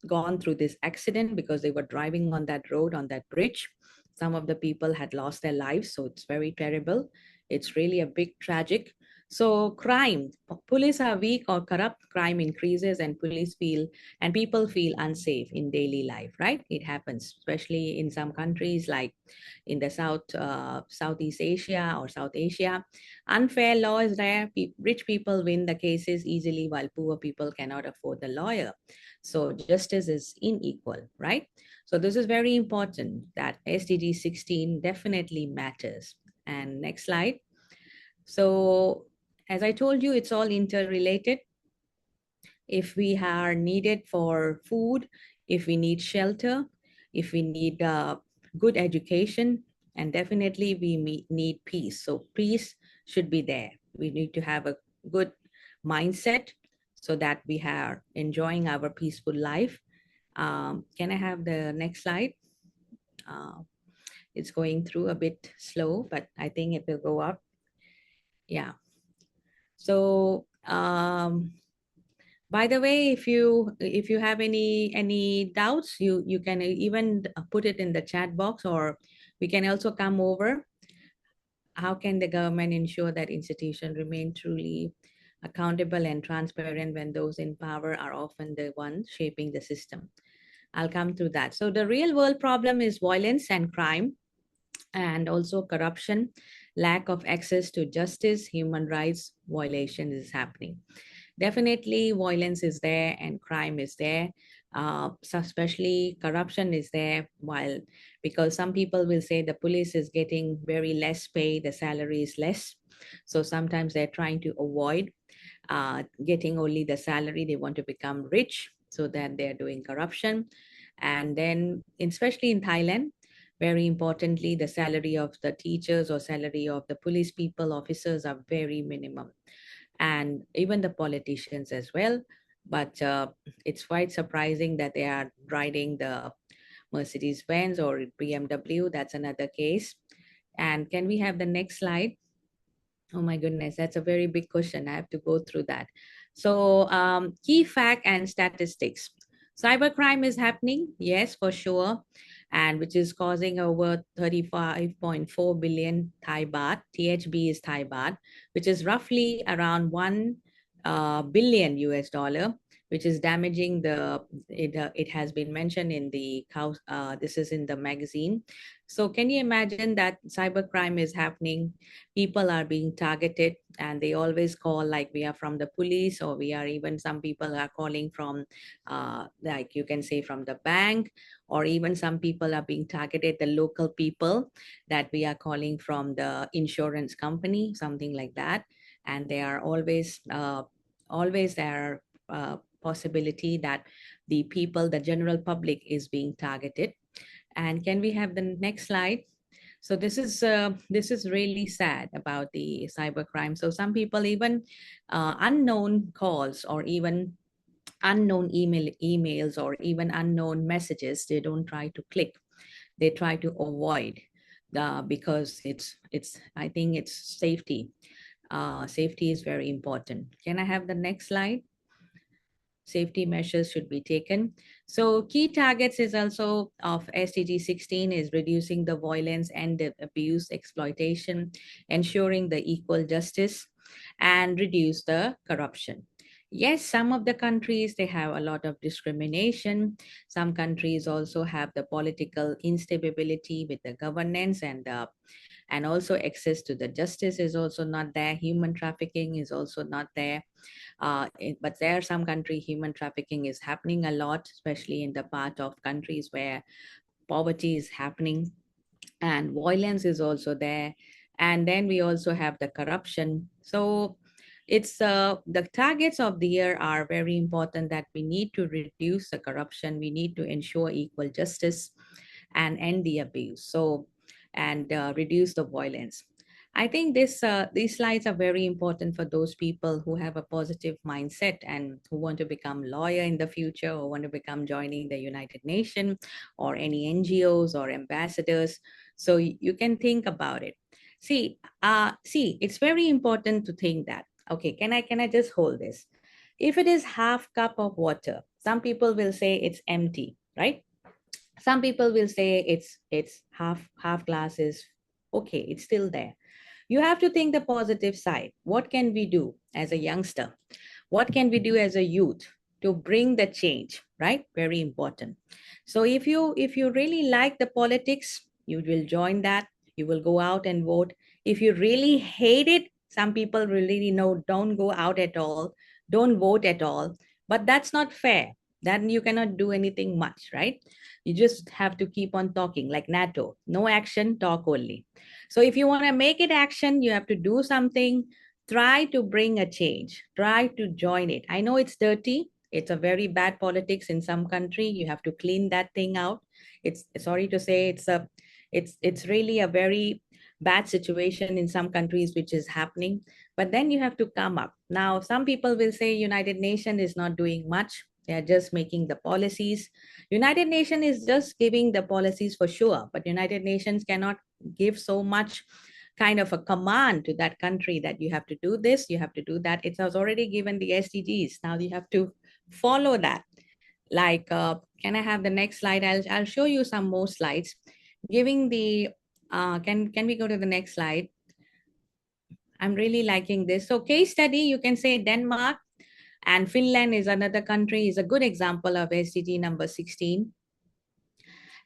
gone through this accident because they were driving on that road, on that bridge. Some of the people had lost their lives, so it's very terrible. It's really a big tragic. So crime, police are weak or corrupt, crime increases, and people feel unsafe in daily life, right? It happens, especially in some countries like in the Southeast Asia or South Asia. Unfair law is there. Rich people win the cases easily while poor people cannot afford the lawyer. So justice is unequal, right? So this is very important, that SDG 16 definitely matters. And next slide. So as I told you, it's all interrelated. If we are needed for food, if we need shelter, if we need good education, and definitely we need peace. So peace should be there. We need to have a good mindset so that we are enjoying our peaceful life. Can I have the next slide? It's going through a bit slow, but I think it will go up. Yeah. So By the way, if you have any doubts, you can even put it in the chat box, or we can also come over. How can the government ensure that institutions remain truly accountable and transparent when those in power are often the ones shaping the system? I'll come to that. So the real world problem is violence and crime, and also corruption, lack of access to justice, human rights violation is happening. Definitely violence is there and crime is there. So especially corruption is there, while because some people will say the police is getting very less pay, the salary is less. So sometimes they're trying to avoid getting only the salary. They want to become rich, so that they're doing corruption. And then, especially in Thailand, very importantly, the salary of the teachers or salary of the police people, officers are very minimum, and even the politicians as well. But it's quite surprising that they are riding the Mercedes Benz or BMW. That's another case. And can we have the next slide? Oh my goodness, that's a very big question. I have to go through that. So key fact and statistics. Cybercrime is happening, yes, for sure, and which is causing over 35.4 billion Thai baht. THB is Thai baht, which is roughly around 1 billion US dollar, which is damaging it has been mentioned in the, this is in the magazine. So can you imagine that cybercrime is happening? People are being targeted, and they always call like we are from the police, or we are, even some people are calling from like you can say from the bank, or even some people are being targeted, the local people, that we are calling from the insurance company, something like that. And they are always there possibility that the people, the general public, is being targeted. And can we have the next slide? So this is really sad about the cybercrime. So some people, even unknown calls, or even unknown emails, or even unknown messages, they don't try to click. They try to avoid because it's I think it's safety. Safety is very important. Can I have the next slide? Safety measures should be taken. So key targets is also of SDG 16 is reducing the violence and the abuse, exploitation, ensuring the equal justice, and reduce the corruption. Yes, some of the countries, they have a lot of discrimination. Some countries also have the political instability with the governance, and also access to the justice is also not there. Human trafficking is also not there. But there are some country human trafficking is happening a lot, especially in the part of countries where poverty is happening, and violence is also there. And then we also have the corruption. So it's the targets of the year are very important, that we need to reduce the corruption, we need to ensure equal justice, and end the abuse, so and reduce the violence. I think these slides are very important for those people who have a positive mindset and who want to become lawyer in the future, or want to become joining the United Nations or any NGOs or ambassadors. So you can think about it. See, it's very important to think that, okay, can I just hold this? If it is half cup of water, some people will say it's empty, right? Some people will say it's half glass is okay, it's still there. You have to think the positive side. What can we do as a youngster? What can we do as a youth to bring the change, right? Very important. So if you really like the politics, you will join that. You will go out and vote. If you really hate it, some people really know, don't go out at all, don't vote at all. But that's not fair. Then you cannot do anything much, right? You just have to keep on talking, like NATO. No action, talk only. So if you want to make it action, you have to do something. Try to bring a change. Try to join it. I know it's dirty. It's a very bad politics in some country. You have to clean that thing out. It's sorry to say, it's really a very bad situation in some countries which is happening. But then you have to come up. Now, some people will say United Nations is not doing much. They are just making the policies. United Nations is just giving the policies for sure, but United Nations cannot give so much kind of a command to that country that you have to do this, you have to do that. It has already given the SDGs. Now you have to follow that. Like, can I have the next slide? I'll show you some more slides. Giving the, can we go to the next slide? I'm really liking this. So case study, you can say Denmark and Finland is another country, is a good example of SDG number 16.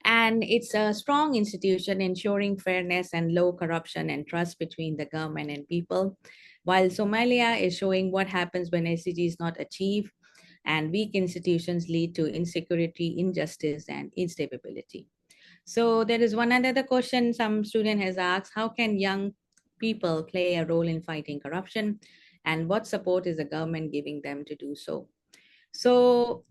And it's a strong institution ensuring fairness and low corruption and trust between the government and people. While Somalia is showing what happens when SDG is not achieved, and weak institutions lead to insecurity, injustice, and instability. So there is one another question some student has asked: how can young people play a role in fighting corruption, and what support is the government giving them to do so? So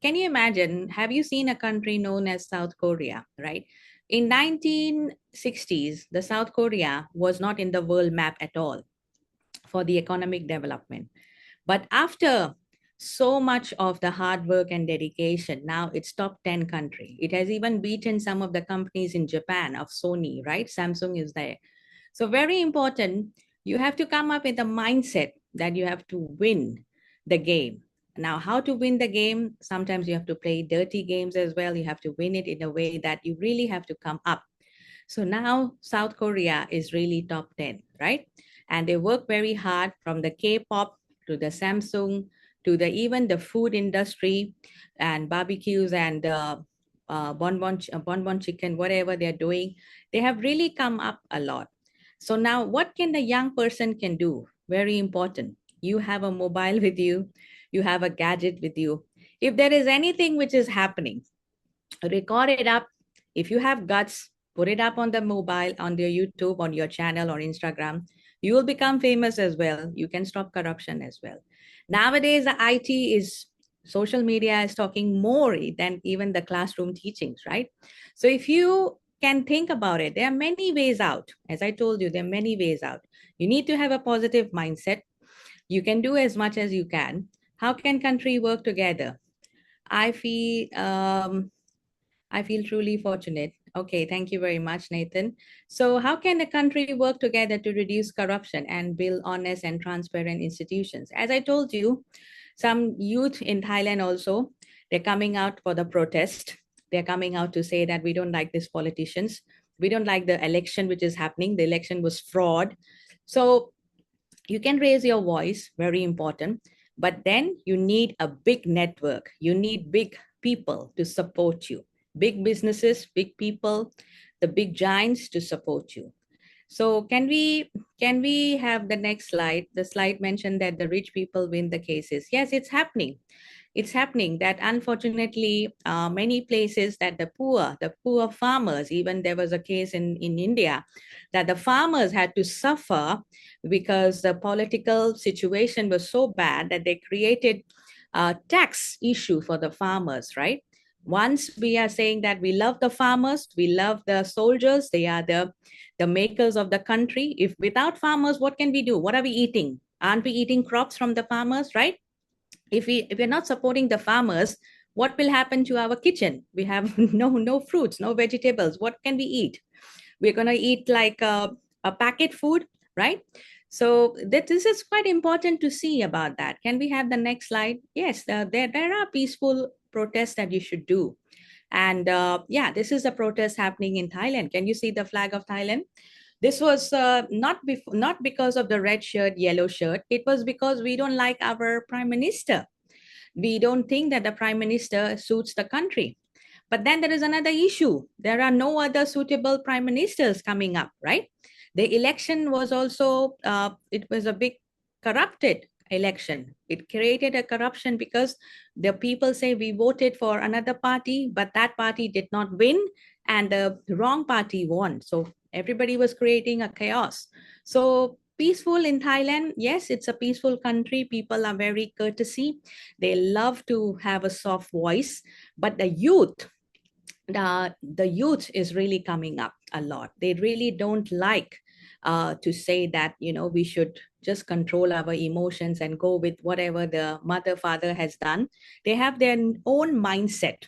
can you imagine, have you seen a country known as South Korea, right? In 1960s, the South Korea was not in the world map at all for the economic development. But after so much of the hard work and dedication, now it's top 10 country. It has even beaten some of the companies in Japan of Sony, right? Samsung is there. So very important, you have to come up with a mindset that you have to win the game. Now, how to win the game? Sometimes you have to play dirty games as well. You have to win it in a way that you really have to come up. So now South Korea is really top 10, right? And they work very hard, from the K-pop to the Samsung to the even the food industry and barbecues and bonbon chicken, whatever they're doing. They have really come up a lot. So now what can the young person can do? Very important. You have a mobile with you. You have a gadget with you. If there is anything which is happening, record it up. If you have guts, put it up on the mobile, on your YouTube, on your channel or Instagram. You will become famous as well. You can stop corruption as well. Nowadays, the IT is, social media is talking more than even the classroom teachings, right? So if you can think about it, there are many ways out. As I told you, there are many ways out. You need to have a positive mindset. You can do as much as you can. How can country work together? I feel truly fortunate. Okay, thank you very much, Nathan. So how can a country work together to reduce corruption and build honest and transparent institutions? As I told you, some youth in Thailand also, they're coming out for the protest. They're coming out to say that we don't like these politicians. We don't like the election which is happening. The election was fraud. So you can raise your voice, very important. But then you need a big network. You need big people to support you. Big businesses, big people, the big giants to support you. So can we have the next slide? The slide mentioned that the rich people win the cases. Yes, it's happening. It's happening that unfortunately, many places that the poor farmers, even there was a case in India that the farmers had to suffer because the political situation was so bad that they created a tax issue for the farmers, right? Once we are saying that we love the farmers, we love the soldiers, they are the makers of the country. If without farmers, what can we do? What are we eating? Aren't we eating crops from the farmers, right? If we're not supporting the farmers, what will happen to our kitchen? We have no fruits, no vegetables. What can we eat? We're going to eat like a packet food, right? So this is quite important to see about that. Can we have the next slide? Yes, there are peaceful protests that you should do. And yeah, this is a protest happening in Thailand. Can you see the flag of Thailand? This was not because of the red shirt, yellow shirt. It was because we don't like our prime minister. We don't think that the prime minister suits the country. But then there is another issue. There are no other suitable prime ministers coming up, right? The election was also, it was a big corrupted election. It created a corruption because the people say we voted for another party, but that party did not win and the wrong party won. So everybody was creating a chaos. So peaceful in Thailand, yes, it's a peaceful country. People are very courtesy. They love to have a soft voice, but the youth is really coming up a lot. They really don't like to say that, we should just control our emotions and go with whatever the mother, father has done. They have their own mindset.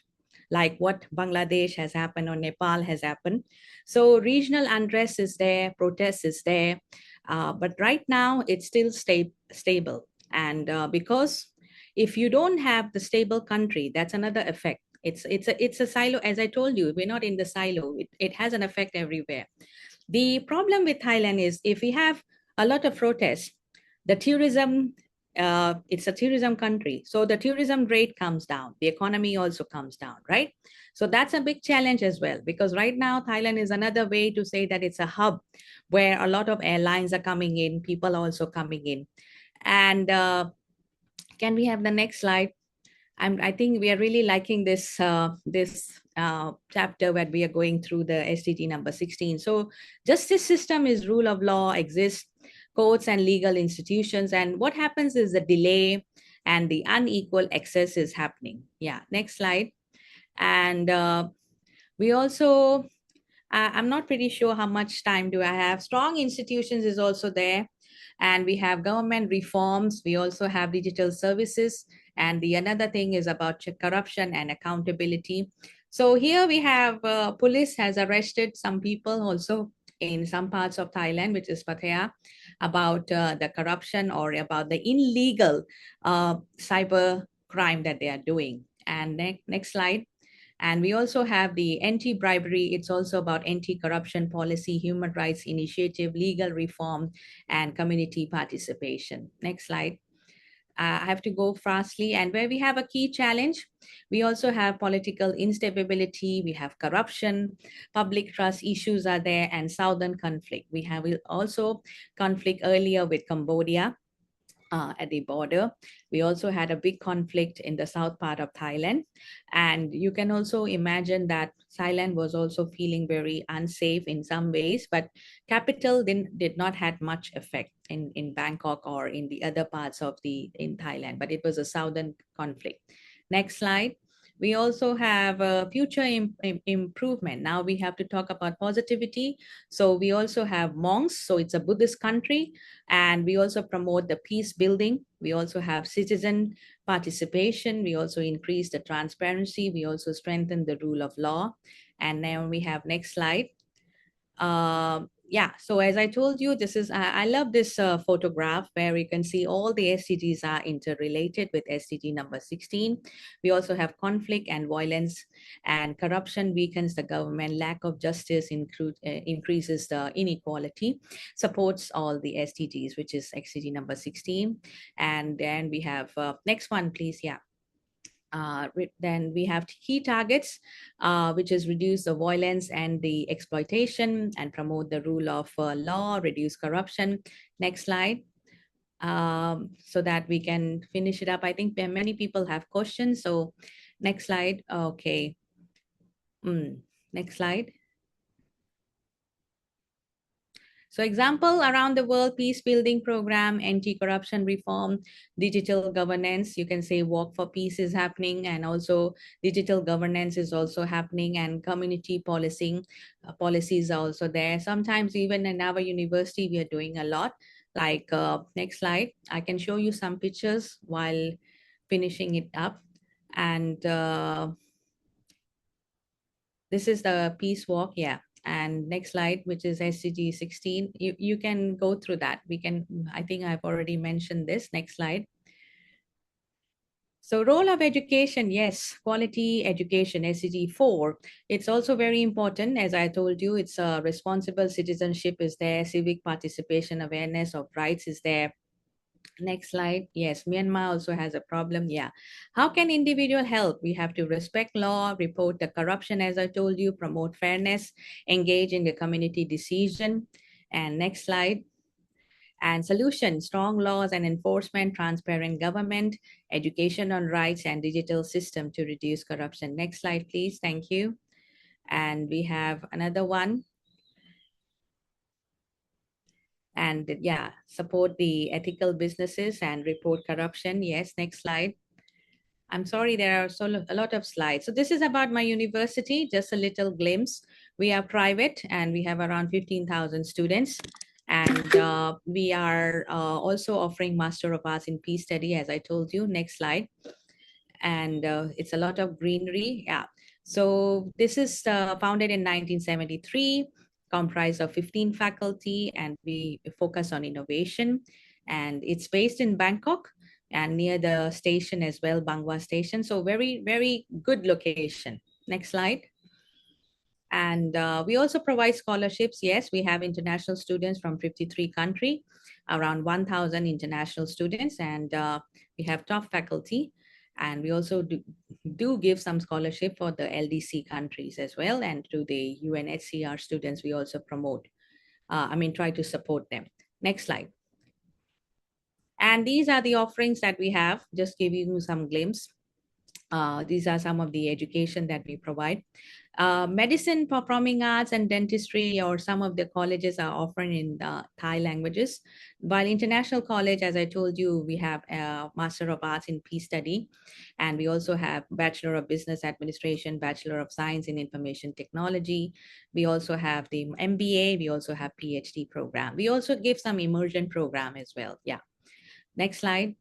like what Bangladesh has happened or Nepal has happened. So regional unrest is there, protest is there, but right now it's still stable. And because if you don't have the stable country, that's another effect. It's a silo, as I told you, we're not in the silo. It has an effect everywhere. The problem with Thailand is if we have a lot of protests, the tourism, it's a tourism country. So the tourism rate comes down. The economy also comes down, right? So that's a big challenge as well, because right now Thailand is another way to say that it's a hub where a lot of airlines are coming in, people are also coming in. And can we have the next slide? I think we are really liking this chapter where we are going through the SDG number 16. So justice system is rule of law exists, courts and legal institutions. And what happens is the delay and the unequal access is happening. Yeah, next slide. And we also, I'm not pretty sure how much time do I have. Strong institutions is also there. And we have government reforms. We also have digital services. And the another thing is about corruption and accountability. So here we have police has arrested some people also in some parts of Thailand, which is Pattaya, about the corruption or about the illegal cyber crime that they are doing. And next slide. And we also have the anti-bribery. It's also about anti-corruption policy, human rights initiative, legal reform, and community participation. Next slide. I have to go fastly. And where we have a key challenge, we also have political instability, we have corruption, public trust issues are there, and southern conflict. We have also conflict earlier with Cambodia. At the border. We also had a big conflict in the south part of Thailand. And you can also imagine that Thailand was also feeling very unsafe in some ways, but capital did not have much effect in Bangkok or in the other parts of in Thailand, but it was a southern conflict. Next slide. We also have a future improvement. Now we have to talk about positivity. So we also have monks. So it's a Buddhist country. And we also promote the peace building. We also have citizen participation. We also increase the transparency. We also strengthen the rule of law. And now we have next slide. Yeah, so as I told you, this is, I love this photograph where you can see all the SDGs are interrelated with SDG number 16. We also have conflict and violence and corruption weakens the government, lack of justice increases the inequality, supports all the SDGs, which is SDG number 16. And then we have, next one, please, yeah. Then we have key targets, which is reduce the violence and the exploitation and promote the rule of law, reduce corruption. Next slide. So that we can finish it up. I think many people have questions. So next slide. Okay. Next slide. So example, around the world, peace building program, anti-corruption reform, digital governance, you can say walk for peace is happening, and also digital governance is also happening, and community policing policies are also there. Sometimes even in our university, we are doing a lot. Like next slide, I can show you some pictures while finishing it up. And this is the peace walk, yeah. And next slide, which is SDG 16. You can go through that. We can, I think I've already mentioned this. Next slide. So role of education, yes, quality education, SDG 4. It's also very important. As I told you, it's a responsible citizenship is there, civic participation, awareness of rights is there. Next slide. Yes, Myanmar also has a problem. Yeah. How can individual help? We have to respect law, report the corruption, as I told you, promote fairness, engage in the community decision. And next slide. And solution, strong laws and enforcement, transparent government, education on rights and digital system to reduce corruption. Next slide, please. Thank you. And we have another one. And yeah, support the ethical businesses and report corruption. Yes, next slide. I'm sorry, there are a lot of slides. So this is about my university, just a little glimpse. We are private and we have around 15,000 students. And we are also offering Master of Arts in Peace Study, as I told you. Next slide. And it's a lot of greenery. Yeah. So this is founded in 1973, comprised of 15 faculty, and we focus on innovation. And it's based in Bangkok and near the station as well, Bangwa Station. So very, very good location. Next slide. And we also provide scholarships. Yes, we have international students from 53 countries, around 1,000 international students, and we have top faculty. And we also do give some scholarship for the LDC countries as well. And to the UNHCR students, we also promote, try to support them. Next slide. And these are the offerings that we have, just give you some glimpse. These are some of the education that we provide. Medicine, performing arts, and dentistry, or some of the colleges are offering in the Thai languages. While international college, as I told you, we have a Master of Arts in Peace Study, and we also have Bachelor of Business Administration, Bachelor of Science in Information Technology. We also have the MBA. We also have PhD program. We also give some immersion program as well. Yeah. Next slide.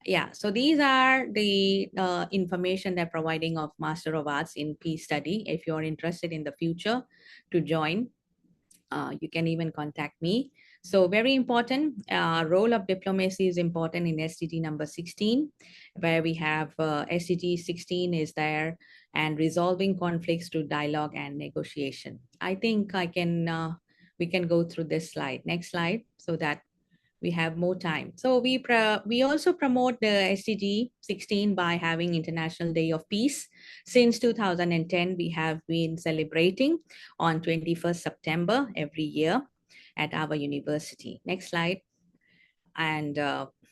Yeah, so these are the information they're providing of Master of Arts in Peace Study. If you're interested in the future to join, you can even contact me. So very important, role of diplomacy is important in SDG number 16, where we have SDG 16 is there, and resolving conflicts through dialogue and negotiation. I think we can go through this slide. Next slide, so that we have more time. So we also promote the SDG 16 by having International Day of Peace. Since 2010, we have been celebrating on 21st September every year at our university. Next slide. And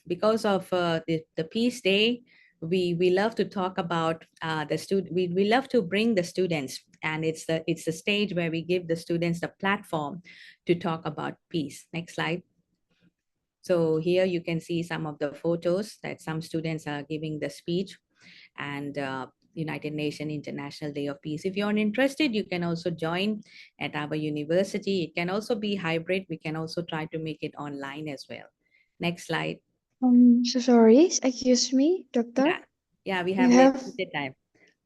because of the Peace Day, we love to talk about the student. We love to bring the students, and it's the stage where we give the students the platform to talk about peace. Next slide. So here you can see some of the photos that some students are giving the speech, and United Nations International Day of Peace. If you're interested, you can also join at our university. It can also be hybrid. We can also try to make it online as well. Next slide. So sorry, excuse me, doctor. Yeah, we You have have limited time.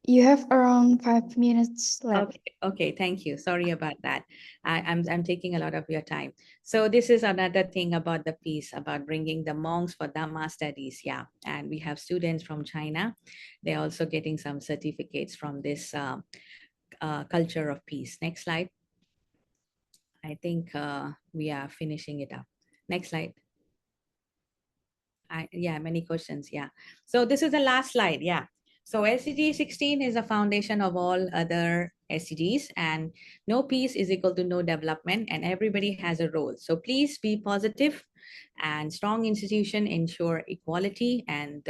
you have around 5 minutes left. Okay, thank you. Sorry about that. I'm taking a lot of your time. So this is another thing about the piece about bringing the monks for Dhamma studies. Yeah, and we have students from China. They're also getting some certificates from this culture of peace. Next slide. I think we are finishing it up. Next slide. Yeah, many questions. Yeah. So this is the last slide. Yeah. So SDG 16 is a foundation of all other SDGs, and no peace is equal to no development, and everybody has a role. So please be positive, and strong institution ensure equality, and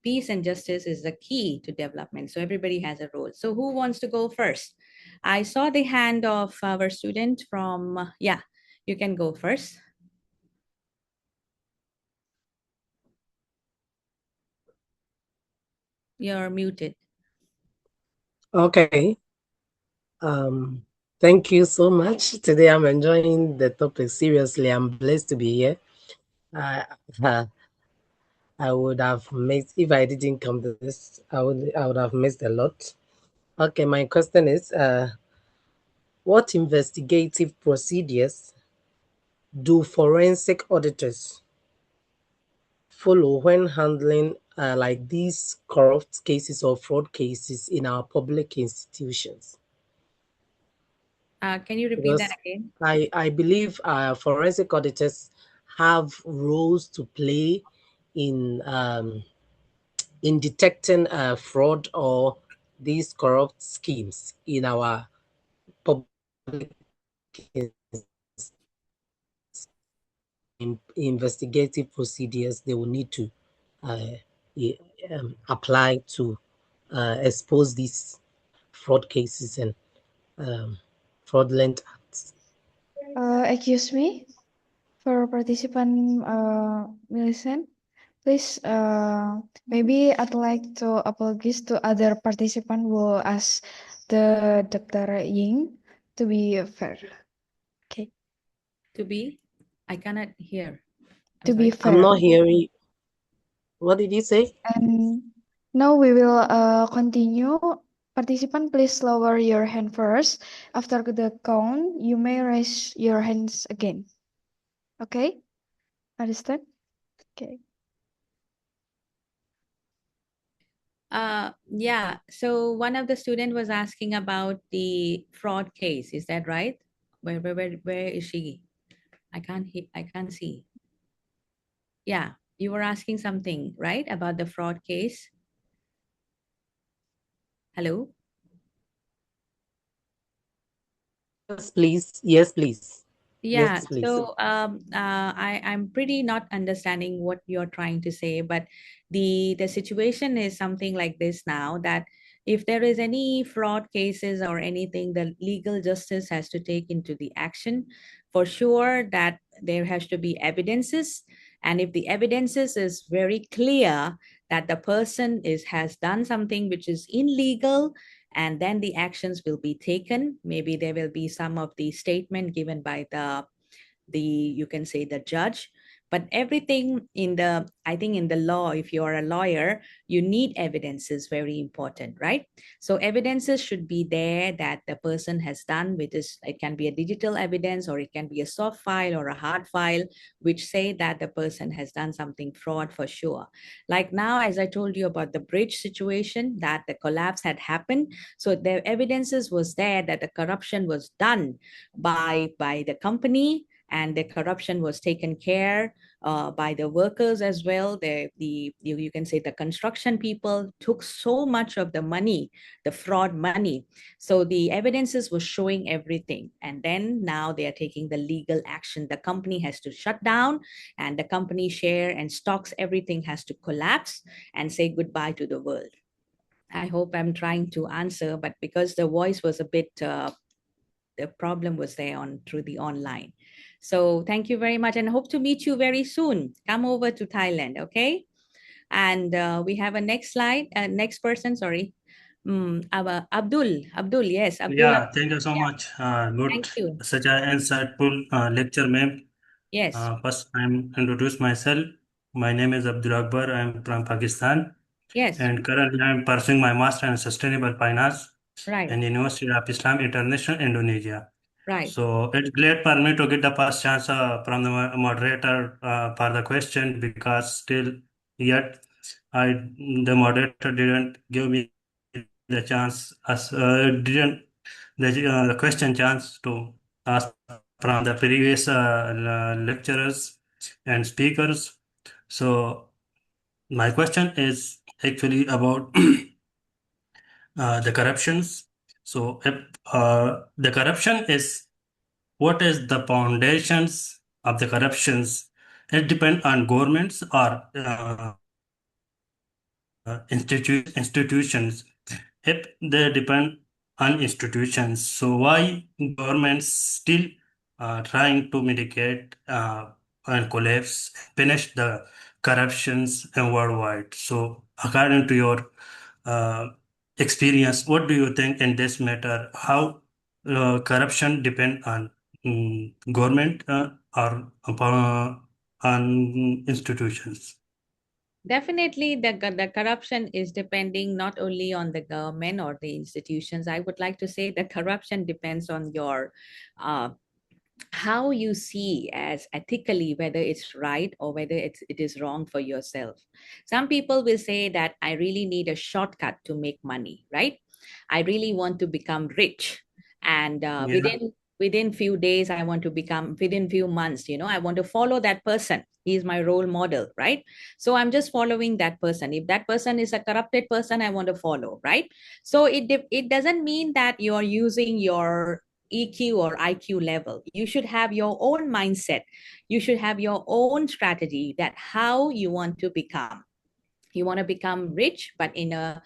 peace and justice is the key to development. So everybody has a role. So who wants to go first? I saw the hand of our student from, yeah, you can go first. You're muted. Okay. Thank you so much. Today I'm enjoying the topic. Seriously, I'm blessed to be here. I would have missed if I didn't come to this. I would have missed a lot. Okay, my question is, what investigative procedures do forensic auditors follow when handling like these corrupt cases or fraud cases in our public institutions? Can you repeat Because that again? I believe forensic auditors have roles to play in detecting fraud or these corrupt schemes in our public investigative procedures they will need to apply to expose these fraud cases and fraudulent acts. Excuse me, for participant Millicent, please maybe I'd like to apologize to other participant who ask the Dr. Ying to be fair. Okay. To be? I cannot hear. To be I'm fair. not hearing. What did you say? And now we will continue Participant, please lower your hand first. After the count, you may raise your hands again. Okay? Understand? Okay. Yeah, so one of the student was asking about the fraud case. Is that right? Where is she? I can't see. Yeah, you were asking something, right? About the fraud case. Hello? Yes, please. Yes, please. Yeah, Yes, please. so I'm pretty not understanding what you're trying to say, but the situation is something like this now, that if there is any fraud cases or anything, the legal justice has to take into the action for sure, that there has to be evidences. And if the evidences is very clear that the person has done something which is illegal, and then the actions will be taken. Maybe there will be some of the statement given by the you can say the judge. But everything in the, I think in the law, if you are a lawyer, you need evidences, very important, right? So evidences should be there that the person has done with this. It can be a digital evidence, or it can be a soft file or a hard file, which say that the person has done something fraud for sure. Like now, as I told you about the bridge situation, that the collapse had happened, so the evidences was there that the corruption was done by the company, and the corruption was taken care by the workers as well. You can say the construction people took so much of the money, the fraud money. So the evidences was showing everything. And then now they are taking the legal action. The company has to shut down, and the company share and stocks, everything has to collapse and say goodbye to the world. I hope I'm trying to answer, but because the voice was a bit, the problem was there through the online. So thank you very much, and hope to meet you very soon. Come over to Thailand, okay? And we have a next slide, next person, sorry. Our Abdul, yes, Abdul. Yeah, thank you so Yeah, much. Good, thank you. such an insightful lecture, ma'am. Yes, First, I'm introduce myself. My name is Abdul Akbar. I'm from Pakistan, yes, and currently I'm pursuing my master in sustainable finance right, in University of Islam International, Indonesia. right. So it's great for me to get the first chance from the moderator for the question, because still yet I the moderator didn't give me the chance as didn't the question chance to ask from the previous lecturers and speakers. So my question is actually about the corruptions. So if the corruption is, what is the foundations of the corruptions? It depends on governments or institutions. If they depend on institutions, so why governments still trying to mitigate and collapse, finish the corruptions worldwide? So according to your uh, experience, what do you think in this matter? How corruption depend on government or on institutions? Definitely, the corruption is depending not only on the government or the institutions. I would like to say the corruption depends on your uh, how you see as ethically whether it's right or whether it is wrong for yourself. Some people will say that I really need a shortcut to make money, right? I really want to become rich, and Yeah. within few days I want to become, within few months, I want to follow that person. He's my role model, right? So I'm just following that person. If that person is a corrupted person, I want to follow, right? So it doesn't mean that you're using your EQ or IQ level. You should have your own mindset. You should have your own strategy, that how you want to become. You want to become rich, but in a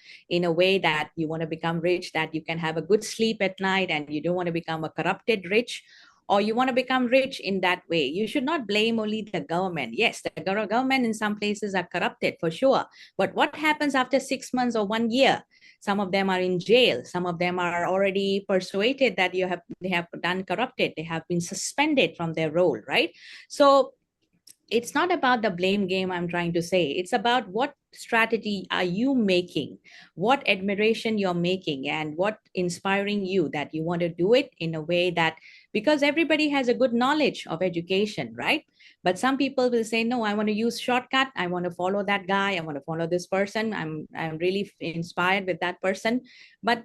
way that you want to become rich that you can have a good sleep at night, and you don't want to become a corrupted rich, or you want to become rich in that way. You should not blame only the government. Yes, the government in some places are corrupted for sure, but what happens after 6 months or 1 year? Some of them are in jail. Some of them are already persuaded that they have done corrupted. They have been suspended from their role, right? So it's not about the blame game I'm trying to say. It's about what strategy are you making, what admiration you're making, and what inspiring you that you want to do it in a way that, because everybody has a good knowledge of education, right? But some people will say, no, I want to use shortcut. I want to follow that guy. I want to follow this person. I'm really inspired with that person. But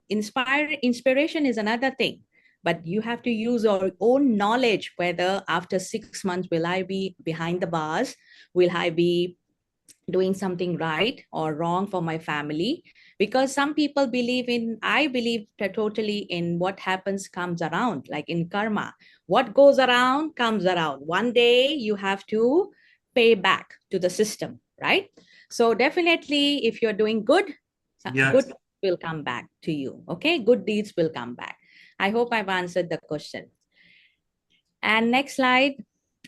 inspiration is another thing, but you have to use your own knowledge, whether after 6 months, will I be behind the bars? Will I be doing something right or wrong for my family? Because some people believe in, I believe totally in what happens comes around, like in karma. What goes around comes around. One day you have to pay back to the system, right? So definitely if you're doing good, Yeah. good will come back to you. Okay, good deeds will come back. I hope I've answered the question. And next slide.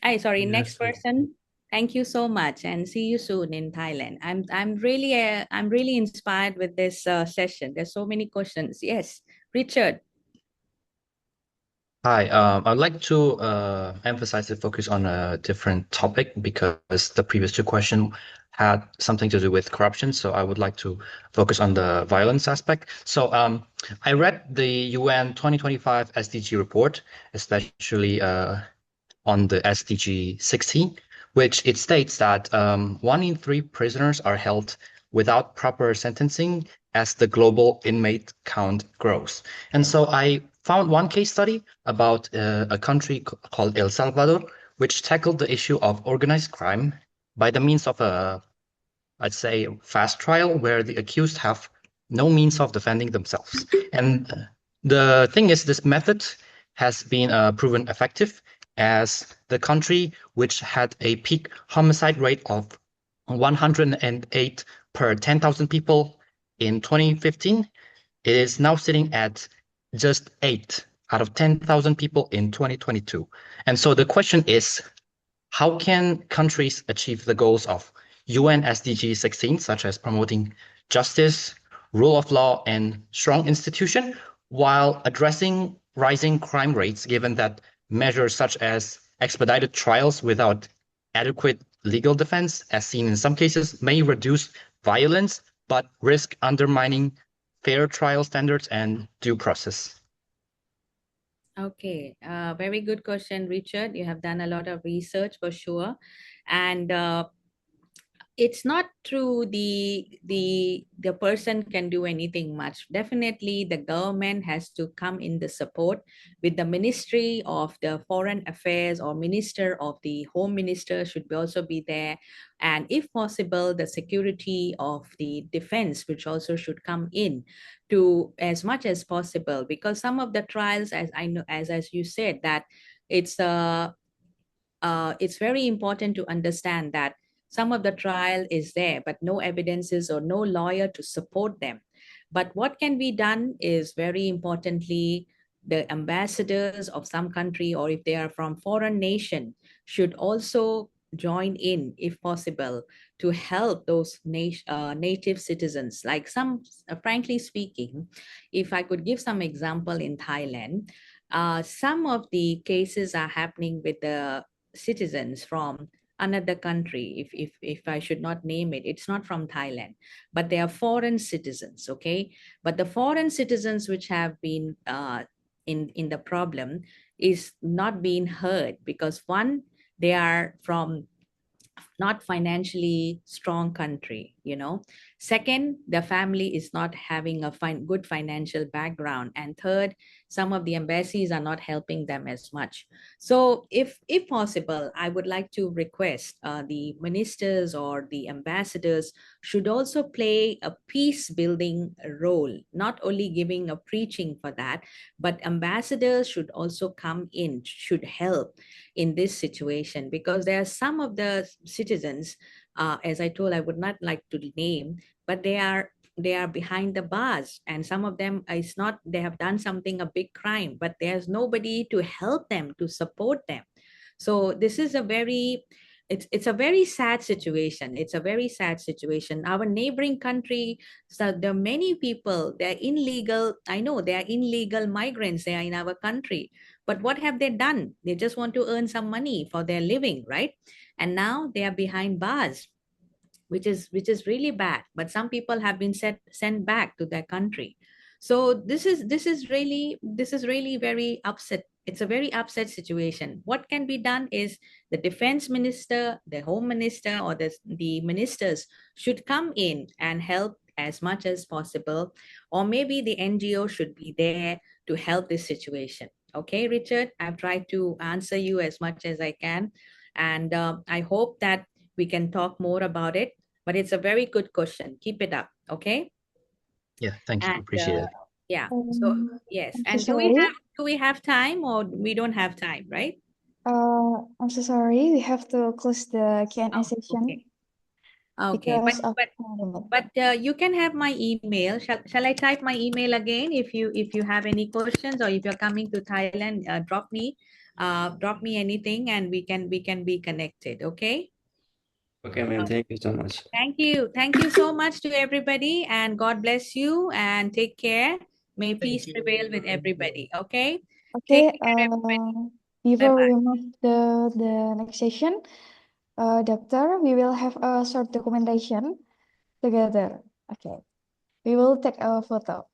Next person. Thank you so much, and see you soon in Thailand. I'm really inspired with this session. There's so many questions. Yes, Richard. Hi, I'd like to emphasize the focus on a different topic because the previous two questions had something to do with corruption. So I would like to focus on the violence aspect. So I read the UN 2025 SDG report, especially on the SDG 16, which it states that 1 in 3 prisoners are held without proper sentencing as the global inmate count grows. And so I found one case study about a country called El Salvador, which tackled the issue of organized crime by the means of a, I'd say, fast trial where the accused have no means of defending themselves. And the thing is, this method has been proven effective, as the country, which had a peak homicide rate of 108 per 10,000 people in 2015, is now sitting at just 8 out of 10,000 people in 2022. And so the question is, how can countries achieve the goals of UN SDG 16, such as promoting justice, rule of law, and strong institution, while addressing rising crime rates, given that measures such as expedited trials without adequate legal defense, as seen in some cases, may reduce violence, but risk undermining fair trial standards and due process? Okay, very good question, Richard. You have done a lot of research for sure. And it's not true the person can do anything much. Definitely the government has to come in the support with the Ministry of the Foreign Affairs, or Minister of the Home Minister should also be there, and if possible the security of the defense, which also should come in to as much as possible, because some of the trials, as I know, as you said, that it's very important to understand that some of the trial is there, but no evidences or no lawyer to support them. But what can be done is, very importantly, the ambassadors of some country, or if they are from foreign nation, should also join in, if possible, to help those native citizens. Like some, frankly speaking, if I could give some example in Thailand, some of the cases are happening with the citizens from another country. If I should not name it, it's not from Thailand, but they are foreign citizens. Okay, but the foreign citizens which have been in the problem is not being heard, because one, they are from not financially strong country, you know. Second, the family is not having a good financial background, and third, some of the embassies are not helping them as much. So if possible, I would like to request the ministers or the ambassadors should also play a peace building role, not only giving a preaching for that, but ambassadors should also come in, should help in this situation, because there are some of the citizens, as I told, I would not like to name, but they are behind the bars, and some of them is not, they have done something, a big crime, but there's nobody to help them, to support them. So this is a very, it's a very sad situation. It's a very sad situation. Our neighboring country, so there are many people, they're illegal. I know they are illegal migrants. They are in our country, But what have they done? They just want to earn some money for their living, right? And now they are behind bars, which is really bad. But some people have been sent back to their country. So this is really very upset. It's a very upset situation. What can be done is the defense minister, the home minister, or the ministers should come in and help as much as possible, or maybe the NGO should be there to help this situation. Okay, Richard, I've tried to answer you as much as I can, and I hope that we can talk more about it. But it's a very good question. Keep it up, okay? Yeah, thank you. And Appreciate it. yeah, so yes. I'm so And sorry. do we have time, or we don't have time, right? I'm so sorry. We have to close the Q&A Oh, session okay. Okay, because of but time limit. you can have my email. Shall I type my email again? If you have any questions, or if you're coming to Thailand, drop me anything, and we can be connected. Okay. Okay, ma'am. Thank you so much. Thank you. Thank you so much to everybody, and God bless you, and take care. May peace prevail with everybody. Okay. Okay, Take care, everybody. before Bye-bye. we move the next session, doctor, we will have a short documentation together. Okay, we will take a photo.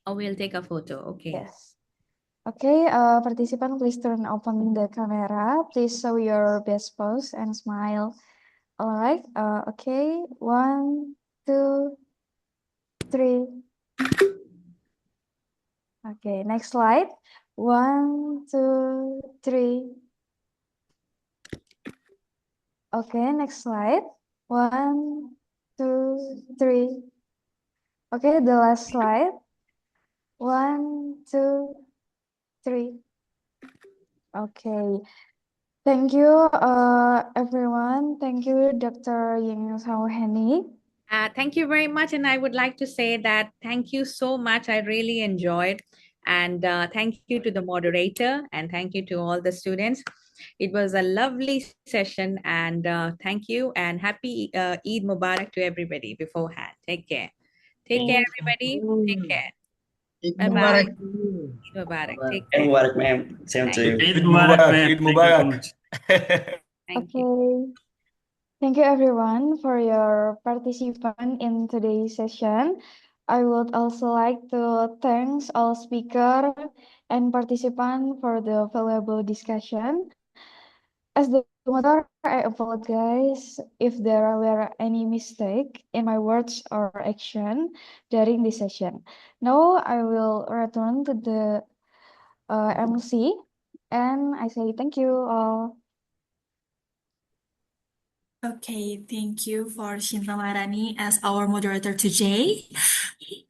Oh, we'll take a photo. Okay. Yes. Okay, participant, please turn open the camera. Please show your best pose and smile. All right. Okay. 1, 2, 3. Okay. Next slide. 1, 2, 3. Okay. Next slide. 1, 2, 3. Okay. The last slide. 1, 2, 3. Okay. Thank you, everyone. Thank you, Dr. Ying Henny. Thank you very much. And I would like to say that thank you so much. I really enjoyed. And thank you to the moderator, and thank you to all the students. It was a lovely session, and thank you, and happy Eid Mubarak to everybody beforehand. Take care. Take care, everybody. Take care. Bye-bye. Eid Mubarak. Take And care. Mubarak, ma'am. Same to you. Eid Mubarak, ma'am. Eid Thank you so Mubarak. much. Thank you. Okay. Thank you everyone for your participation in today's session. I would also like to thank all speakers and participants for the valuable discussion. As the moderator, I apologize if there were any mistake in my words or action during this session. Now I will return to the MC and I say thank you all. Okay, thank you for Shinta Marani as our moderator today.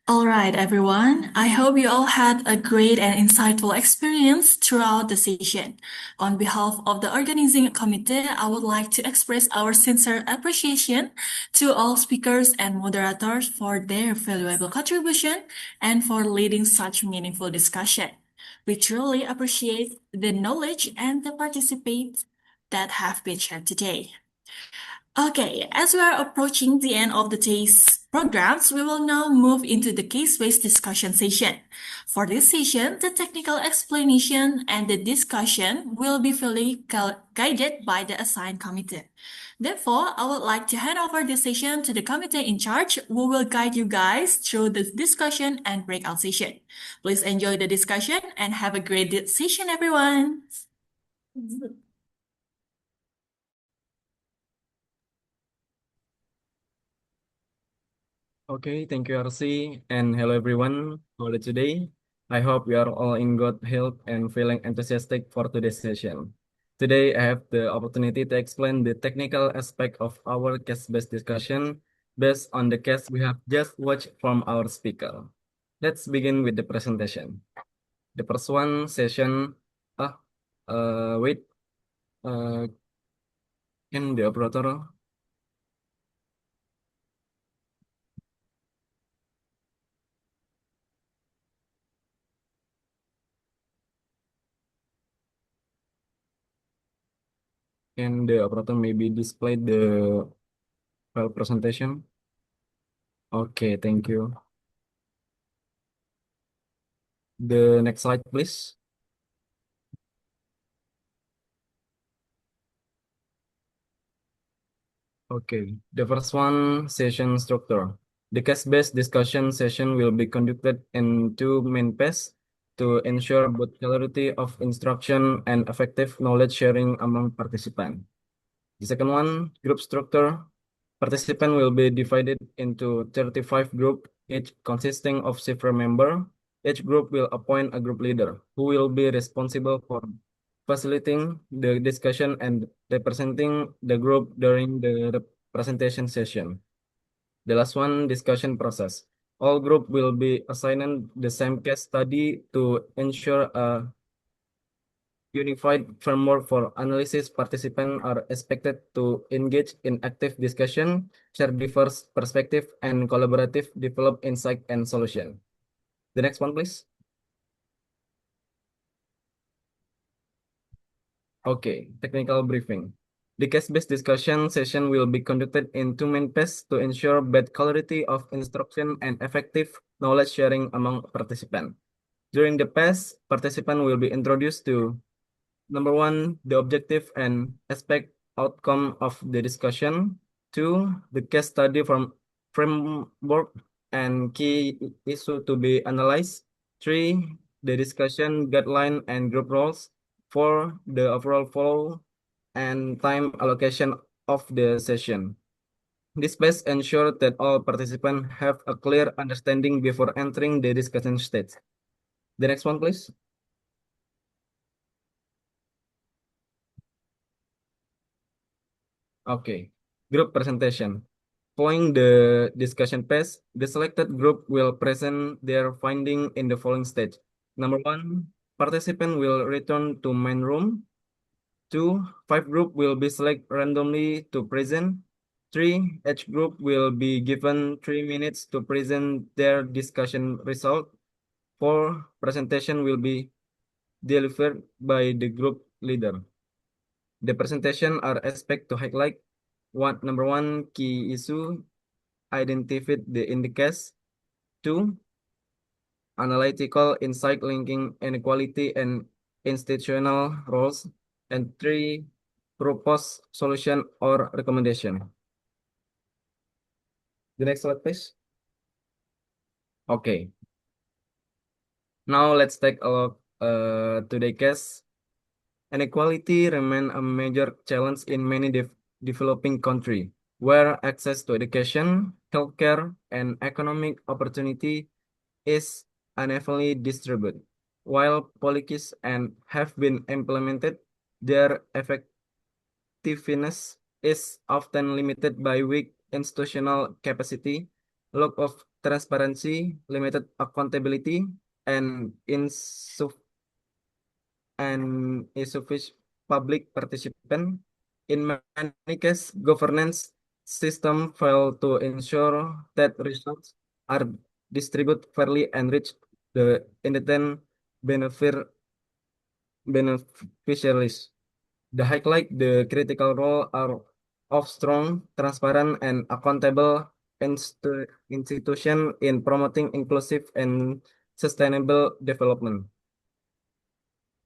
All right, everyone. I hope you all had a great and insightful experience throughout the session. On behalf of the organizing committee, I would like to express our sincere appreciation to all speakers and moderators for their valuable contribution and for leading such meaningful discussion. We truly appreciate the knowledge and the participants that have been shared today. Okay, as we are approaching the end of the day's programs, we will now move into the case-based discussion session. For this session, the technical explanation and the discussion will be fully guided by the assigned committee. Therefore, I would like to hand over the session to the committee in charge, who will guide you guys through the discussion and breakout session. Please enjoy the discussion and have a great session, everyone. Okay, thank you, RC, and hello everyone for today. I hope you are all in good health and feeling enthusiastic for today's session. Today, I have the opportunity to explain the technical aspect of our case-based discussion based on the case we have just watched from our speaker. Let's begin with the presentation. The first one session, wait, can the operator maybe display the file presentation? Okay, thank you. The next slide, please. Okay, the first one, session structure. The case-based discussion session will be conducted in two main phases to ensure both clarity of instruction and effective knowledge sharing among participants. The second one, group structure. Participants will be divided into 35 groups, each consisting of several members. Each group will appoint a group leader who will be responsible for facilitating the discussion and representing the group during the presentation session. The last one, discussion process. All group will be assigned the same case study to ensure a unified framework for analysis. Participants are expected to engage in active discussion, share diverse perspective, and collaborative develop insight and solution. The next one, please. Okay, technical briefing. The case-based discussion session will be conducted in two main phases to ensure better clarity of instruction and effective knowledge sharing among participants. During the phase, participants will be introduced to number one, the objective and aspect outcome of the discussion. Two, the case study from framework and key issue to be analyzed. Three, the discussion guideline and group roles. Four, the overall flow and time allocation of the session. This best ensure that all participants have a clear understanding before entering the discussion stage. The next one, please. Okay, group presentation. Following the discussion phase, the selected group will present their finding in the following stage. Number one, participant will return to main room. Two, five group will be selected randomly to present. Three, each group will be given 3 minutes to present their discussion result. Four, presentation will be delivered by the group leader. The presentation are expected to highlight number one, key issue, identify the indicators. Two, analytical insight linking inequality and institutional roles. And three, propose solution or recommendation. The next slide, please. Okay. Now let's take a look today case. Inequality remains a major challenge in many developing countries, where access to education, healthcare, and economic opportunity is unevenly distributed. While policies and have been implemented, their effectiveness is often limited by weak institutional capacity, lack of transparency, limited accountability, and insufficient public participation. In many cases, governance system fail to ensure that resources are distributed fairly and reach the intended benefit beneficiaries. The highlight the critical role are of strong, transparent, and accountable institution in promoting inclusive and sustainable development.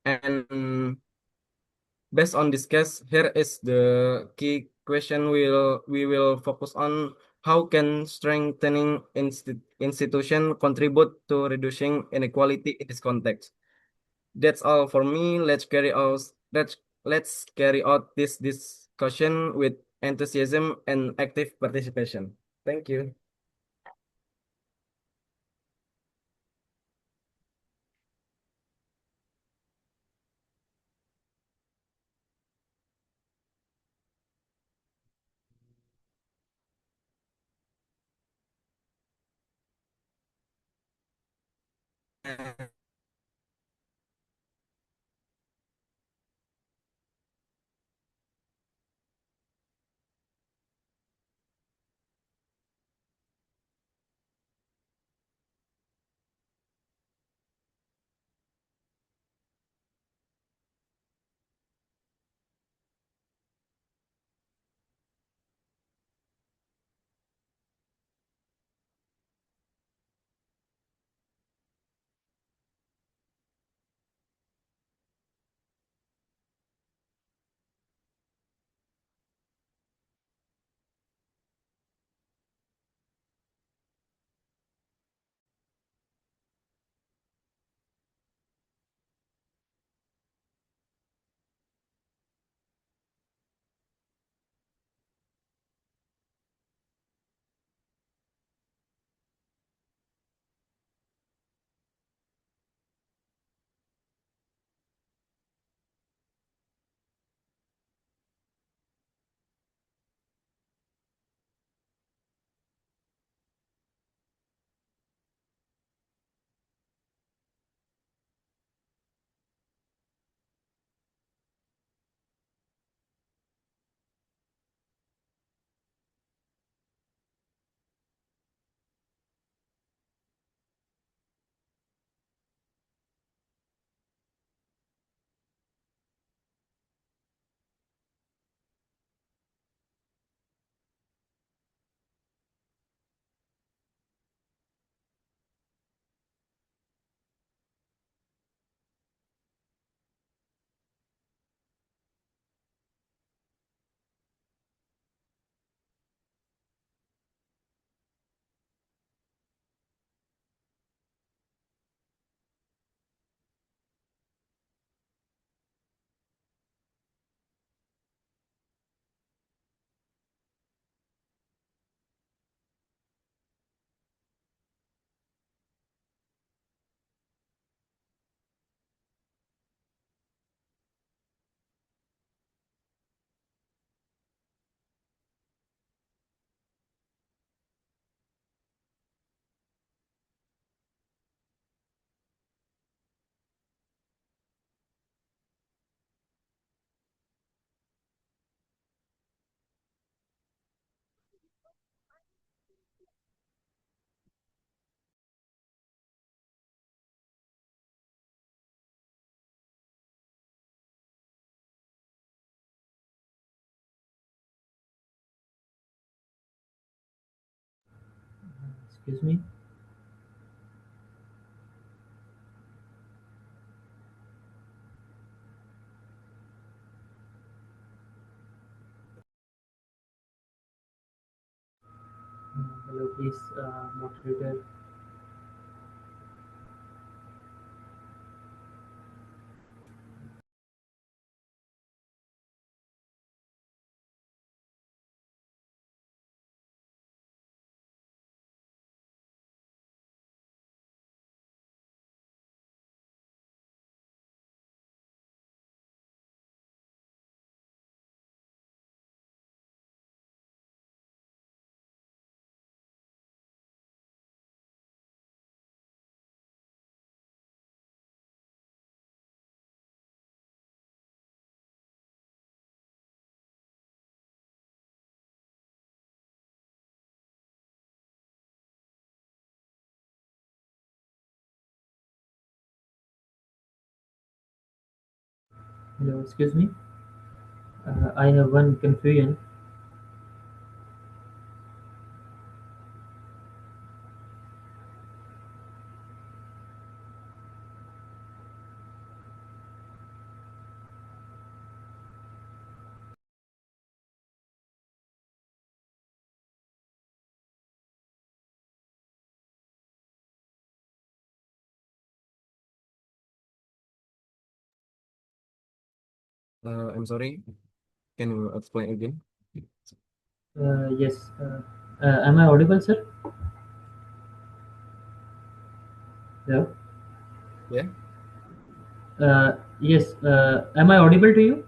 And based on this case, here is the key question we will focus on: how can strengthening institution contribute to reducing inequality in this context? That's all for me. Let's carry out this discussion with enthusiasm and active participation. Thank you. Excuse me. Hello, please, moderator. Hello, excuse me. I have one confusion. I'm sorry. Can you explain again? Yes. Am I audible, sir? Hello. Yeah. Yes. Am I audible to you?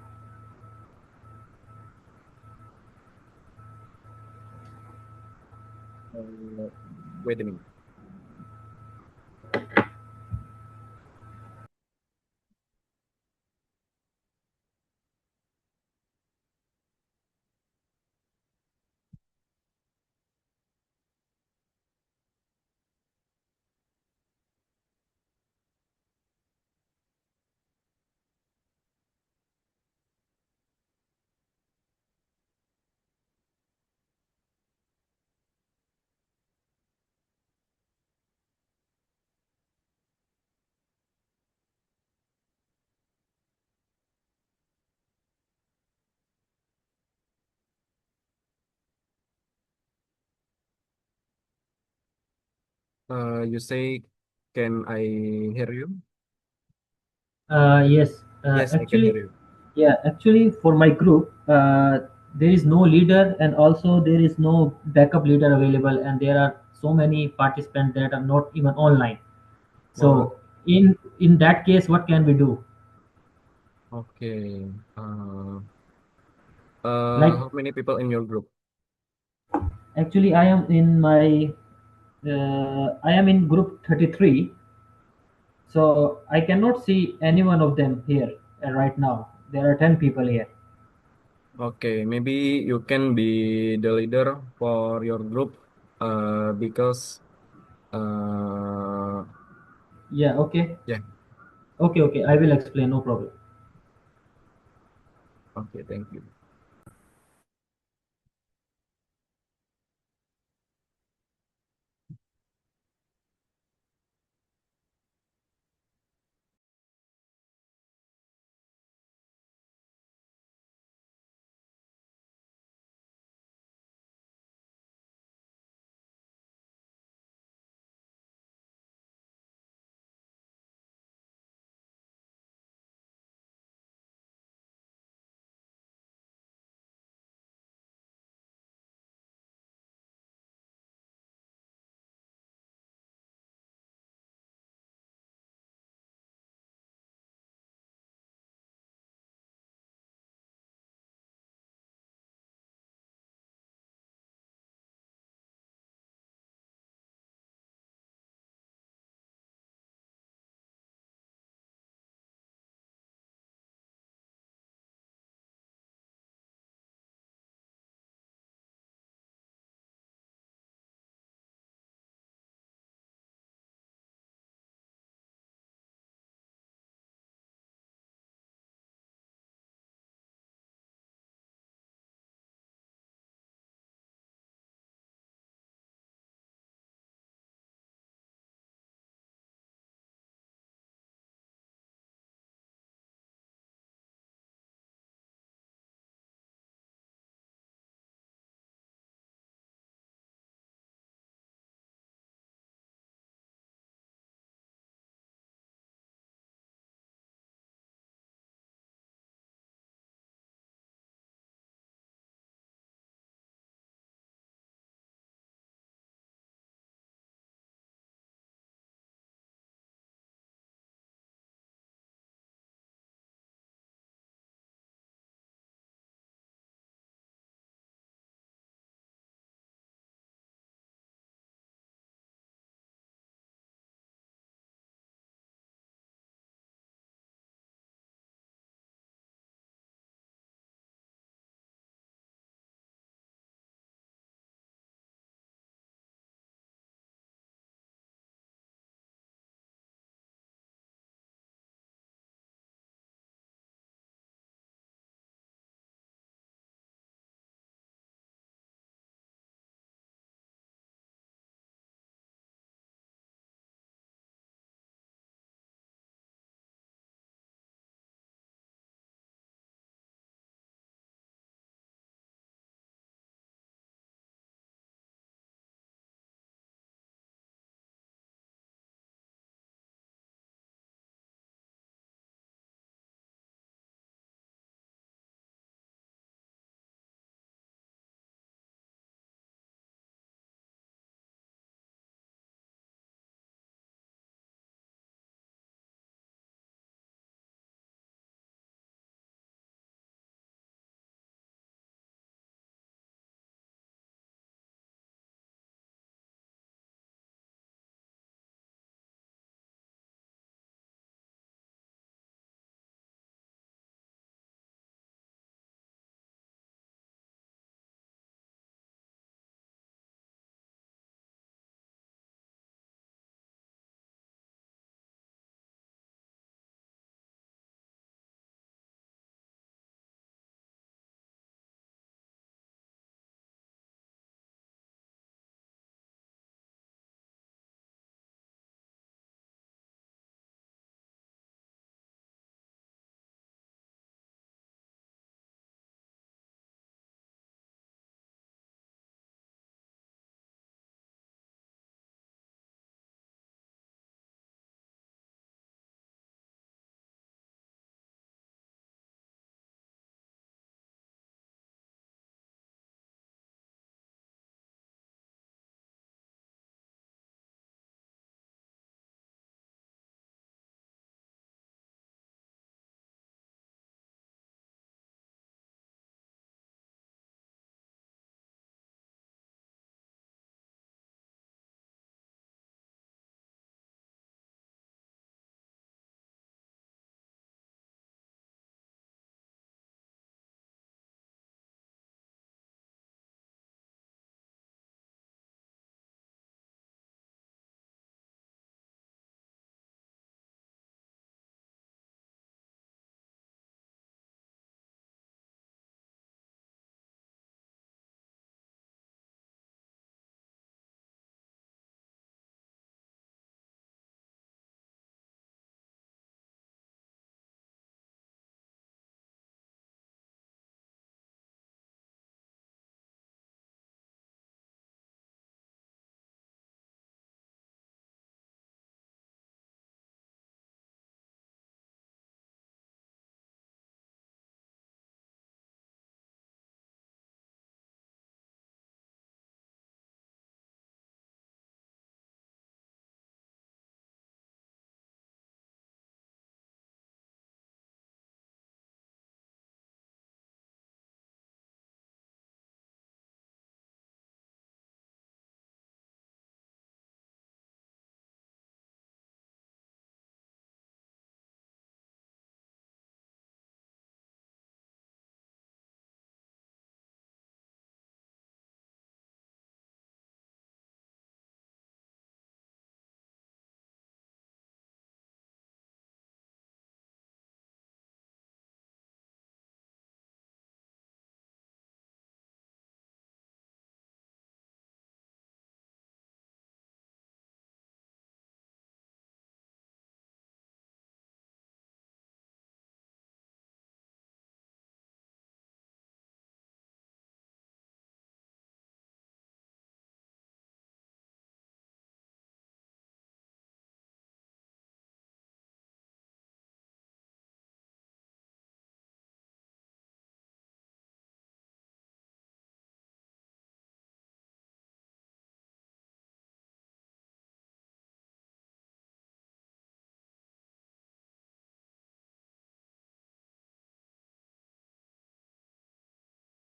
Wait a minute. You say, can I hear you? Yes. Yes, I can hear Actually, you. yeah. Actually, for my group, there is no leader, and also there is no backup leader available, and there are so many participants that are not even online. Well, So, in that case, what can we do? okay. Like, How many people in your group? actually, I am in group 33, so I cannot see any one of them here right now. There are 10 people here. Okay, maybe you can be the leader for your group, because Yeah, okay. yeah. Okay, okay. I will explain, no problem. Okay, thank you.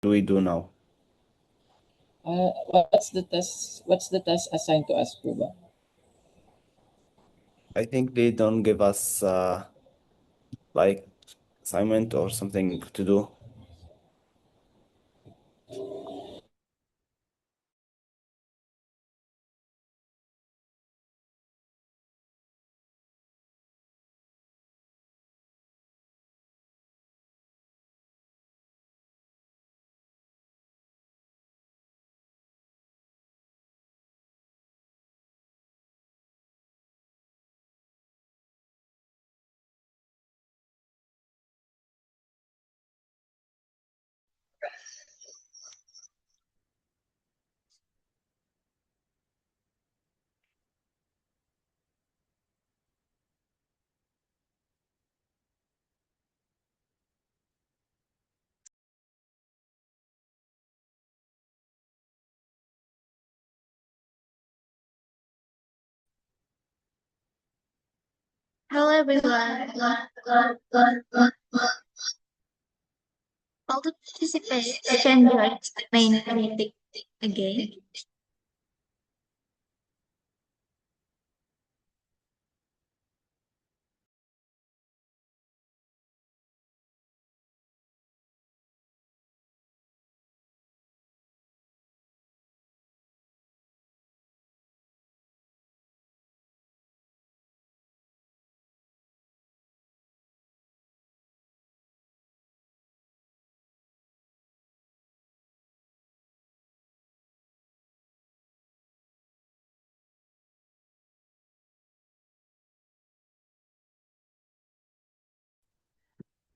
do we do now? What's the test? What's the test assigned to us, Pruba? I think they don't give us like assignment or something to do. Hello everyone. All the participants can join the main meeting again.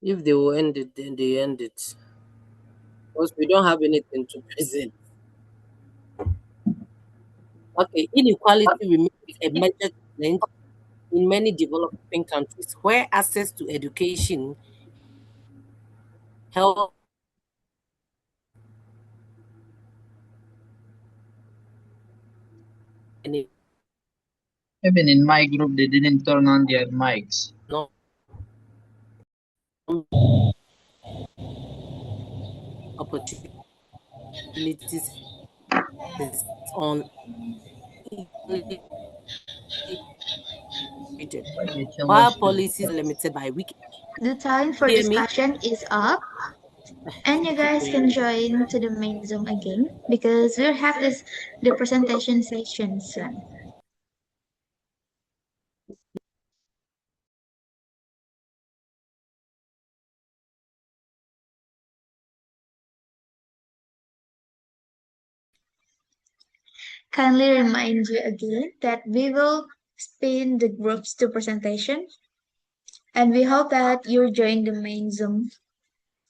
If they will end it, then they end it. Because we don't have anything to present. Okay, inequality remains a major challenge in many developing countries where access to education, health, and Even in my group, they didn't turn on their mics. no opportunities on equally treated, while policies are limited by weak. The time for Hear me? discussion is up, and you guys can join to the main Zoom again because we'll have the presentation session soon. Kindly remind you again that we will spin the groups to presentation, and we hope that you'll join the main Zoom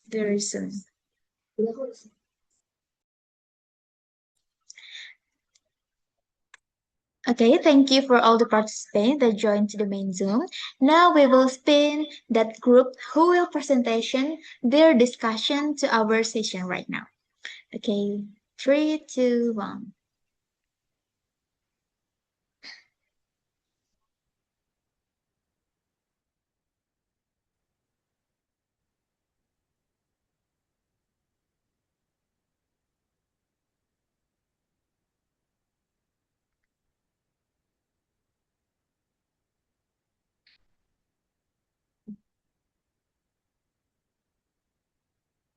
very soon. Okay, thank you for all the participants that joined to the main Zoom. Now we will spin that group who will presentation their discussion to our session right now. Okay, 3, 2, 1.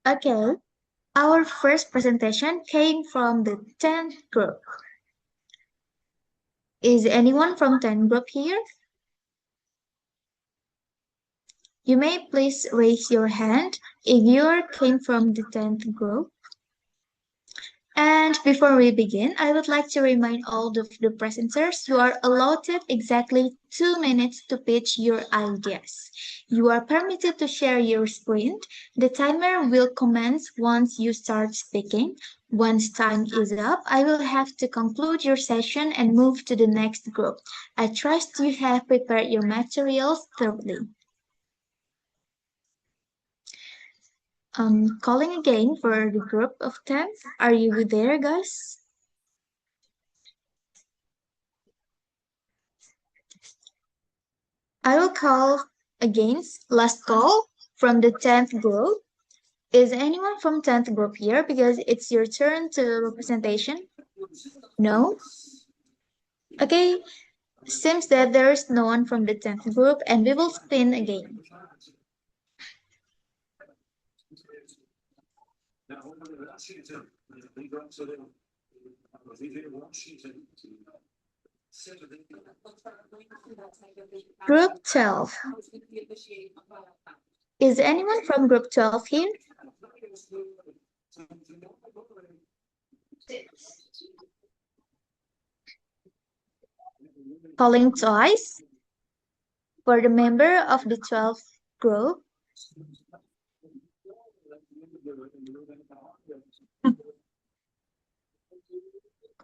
Okay, our first presentation came from the 10th group. Is anyone from 10th group here? You may please raise your hand if you came from the 10th group. And before we begin, I would like to remind all of the presenters you are allotted exactly 2 minutes to pitch your ideas. You are permitted to share your screen. The timer will commence once you start speaking. Once time is up, I will have to conclude your session and move to the next group. I trust you have prepared your materials thoroughly. Calling again for the group of 10. Are you there, guys? I will call again last call from the 10th group. Is anyone from 10th group here? Because it's your turn to representation. No? Okay, seems that there is no one from the 10th group and we will spin again. Group 12. Is anyone from group 12 here? Calling twice for the member of the 12th group.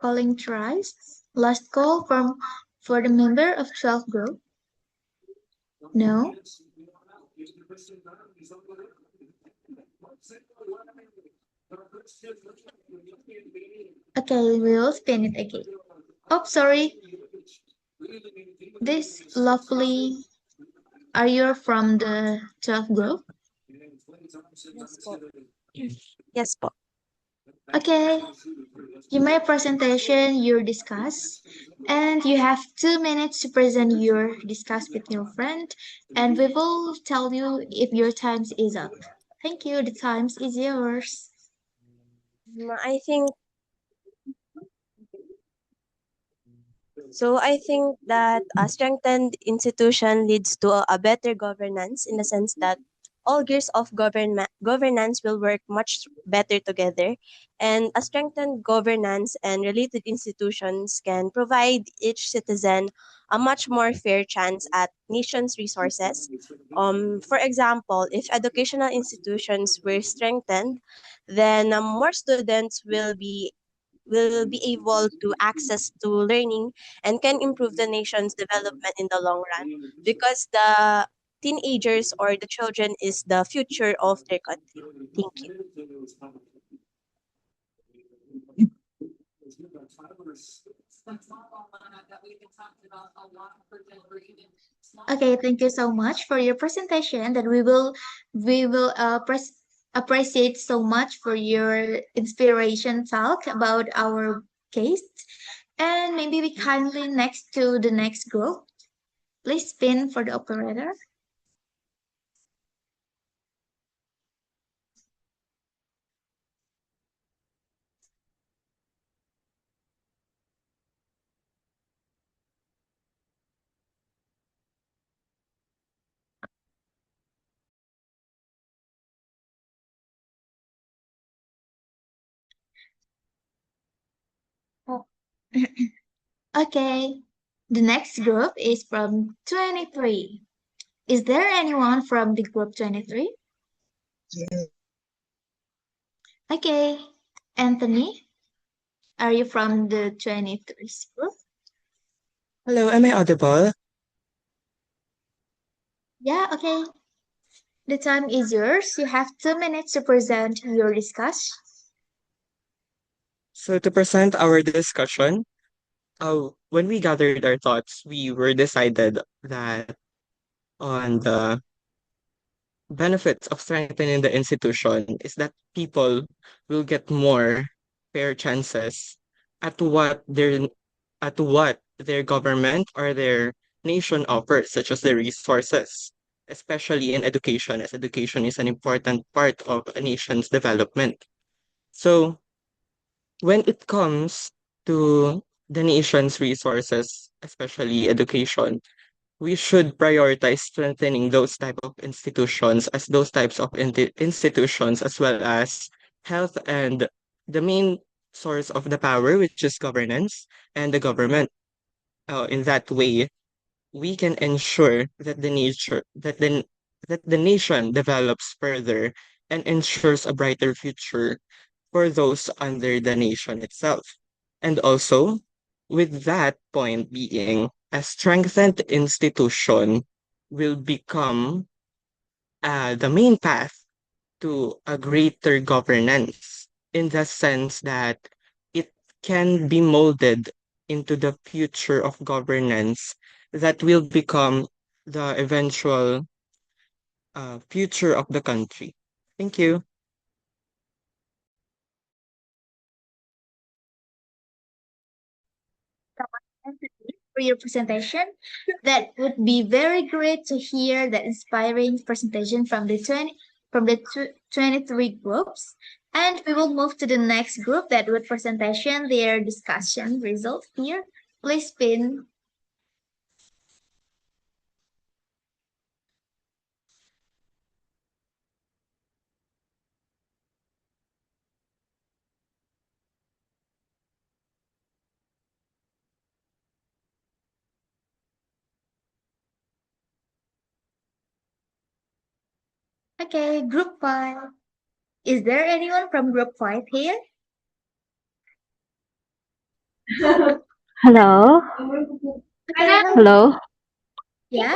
Calling thrice. Last call for the member of 12th group. No. Okay, we will spin it again. Oh, sorry. This lovely. Are you from the 12th group? Yes po. Yes po. Okay. You may presentation your discuss, and you have 2 minutes to present your discuss with your friend, and we will tell you if your time is up. Thank you. The time is yours. I think I think that a strengthened institution leads to a better governance in the sense that all gears of governance will work much better together, and a strengthened governance and related institutions can provide each citizen a much more fair chance at nation's resources. For example, if educational institutions were strengthened, then more students will be able to access to learning and can improve the nation's development in the long run because the teenagers or the children is the future of their country. Thank you. Okay, thank you so much for your presentation. That we will appreciate so much for your inspiration talk about our case. And maybe we kindly next to the next group. Please spin for the operator. Oh. Okay, the next group is from 23. Is there anyone from the group 23? Okay, Anthony, are you from the 23 group? Hello, am I audible? Yeah, okay. The time is yours. You have 2 minutes to present your discussion. So to present our discussion, when we gathered our thoughts, we were decided that on the benefits of strengthening the institution is that people will get more fair chances at what their government or their nation offers, such as the resources, especially in education, as education is an important part of a nation's development. So when it comes to the nation's resources, especially education, we should prioritize strengthening those type of institutions as those types of institutions as well as health and the main source of the power, which is governance and the government. In that way, we can ensure that the nation develops further and ensures a brighter future for those under the nation itself. And also, with that point being, a strengthened institution will become the main path to a greater governance in the sense that it can be molded into the future of governance that will become the eventual future of the country. Thank you. for your presentation. That would be very great to hear the inspiring presentation from the 23 groups. And we will move to the next group that would presentation their discussion results here. Please pin. Okay, group 5. Is there anyone from group 5 here? Hello. Okay, Hello. yeah.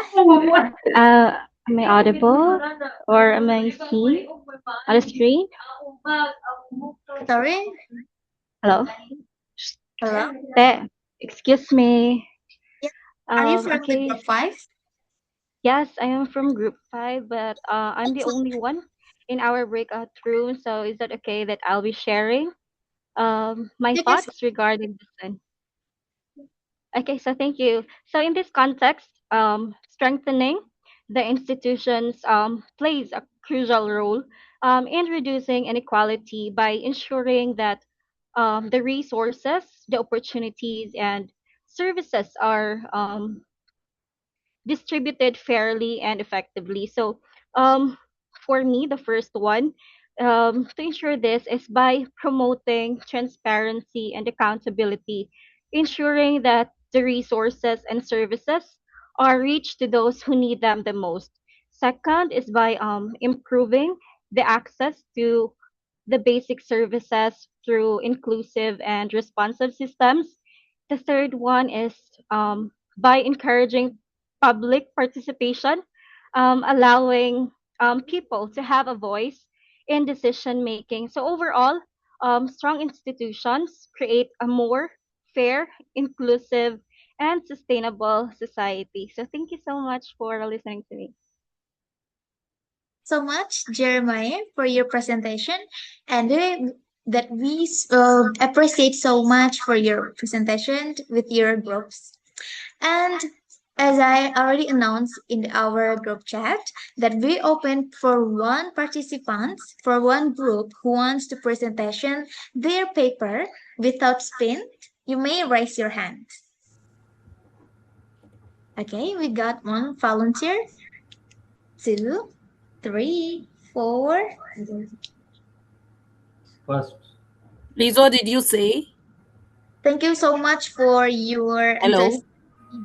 Am I audible or am I seen on the screen? Sorry. Hello. Hello. Excuse me. Yeah. Are you from the Okay. group 5? Yes, I am from group 5, but I'm the only one in our breakout room. So is that okay that I'll be sharing my You can thoughts regarding this one? Okay, so thank you. So in this context, strengthening the institutions plays a crucial role in reducing inequality by ensuring that the resources, the opportunities, and services are distributed fairly and effectively. So, for me, the first one to ensure this is by promoting transparency and accountability, ensuring that the resources and services are reached to those who need them the most. Second is by improving the access to the basic services through inclusive and responsive systems. The third one is by encouraging public participation, allowing people to have a voice in decision making. So, overall, strong institutions create a more fair, inclusive, and sustainable society. So, thank you so much for listening to me. So much, Jeremiah, for your presentation, and that we appreciate so much for your presentation with your groups. And as I already announced in our group chat, that we open for one participant, for one group who wants to presentation their paper without spin, you may raise your hand. Okay, we got one volunteer, 2, 3, 4. First. Lizo, did you say? Thank you so much for your Hello. interest,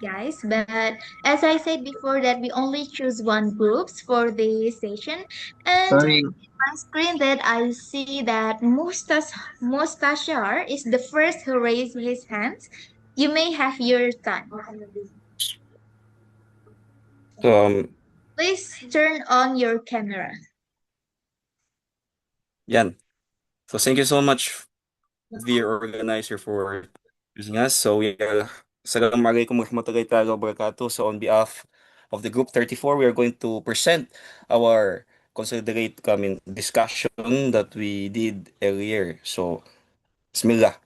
guys. But as I said before, that we only choose one groups for the session, and Sorry, my screen that I see that Mustashar is the first who raised his hand. You may have your time. So Please turn on your camera. yan. So thank you so much, dear organizer, for using us. So yeah, Assalamualaikum warahmatullahi taala wabarakatuh. So on behalf of the group 34, we are going to present our discussion that we did earlier. So Bismillah.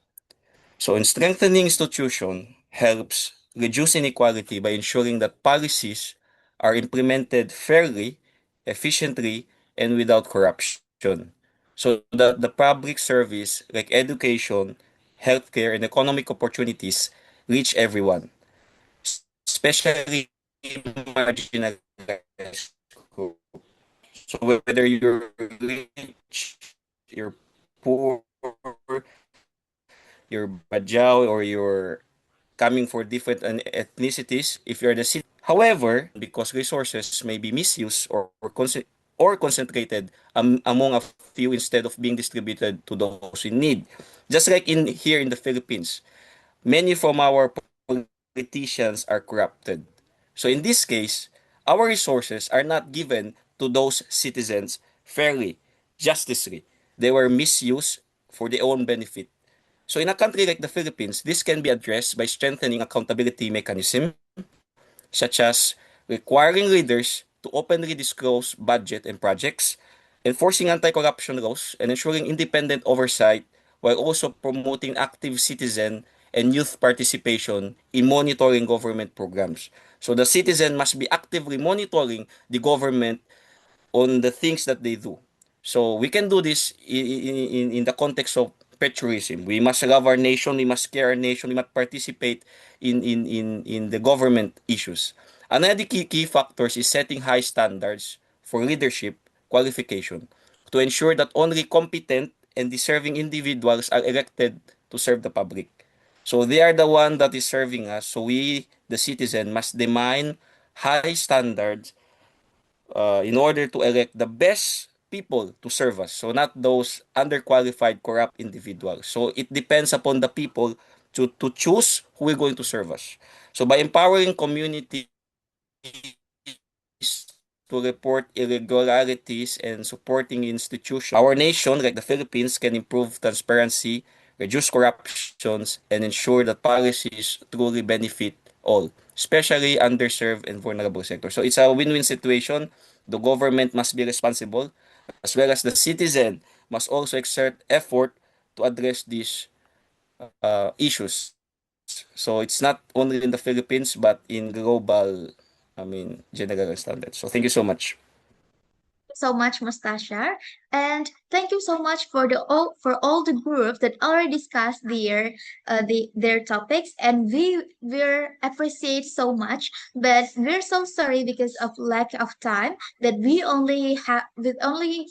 So in strengthening institution helps reduce inequality by ensuring that policies are implemented fairly, efficiently, and without corruption. So that the public service like education, healthcare, and economic opportunities reach everyone, especially marginalized groups. So whether you're rich, you're poor, you're Bajau, or you're coming for different ethnicities, if you're the city. However, because resources may be misused or concentrated among a few instead of being distributed to those in need. Just like in here in the Philippines, many from our politicians are corrupted. So in this case, our resources are not given to those citizens fairly, justly. They were misused for their own benefit. So in a country like the Philippines, this can be addressed by strengthening accountability mechanism, such as requiring leaders to openly disclose budget and projects, enforcing anti-corruption laws, and ensuring independent oversight while also promoting active citizen and youth participation in monitoring government programs. So the citizen must be actively monitoring the government on the things that they do. So we can do this in the context of patriotism. We must love our nation, we must care our nation, we must participate in the government issues. Another key factors is setting high standards for leadership qualification to ensure that only competent and deserving individuals are elected to serve the public. So they are the one that is serving us. So we, the citizen, must demand high standards in order to elect the best people to serve us. So not those underqualified, corrupt individuals. So it depends upon the people to choose who is going to serve us. So by empowering communities to report irregularities and supporting institutions, our nation, like the Philippines, can improve transparency, reduce corruptions, and ensure that policies truly benefit all, especially underserved and vulnerable sectors. So it's a win-win situation. The government must be responsible, as well as the citizen must also exert effort to address these issues. So it's not only in the Philippines, but in global, general standards. So thank you so much. So much, Mustasha, and thank you so much for all the groups that already discussed their topics, and we appreciate so much. But we're so sorry because of lack of time that we only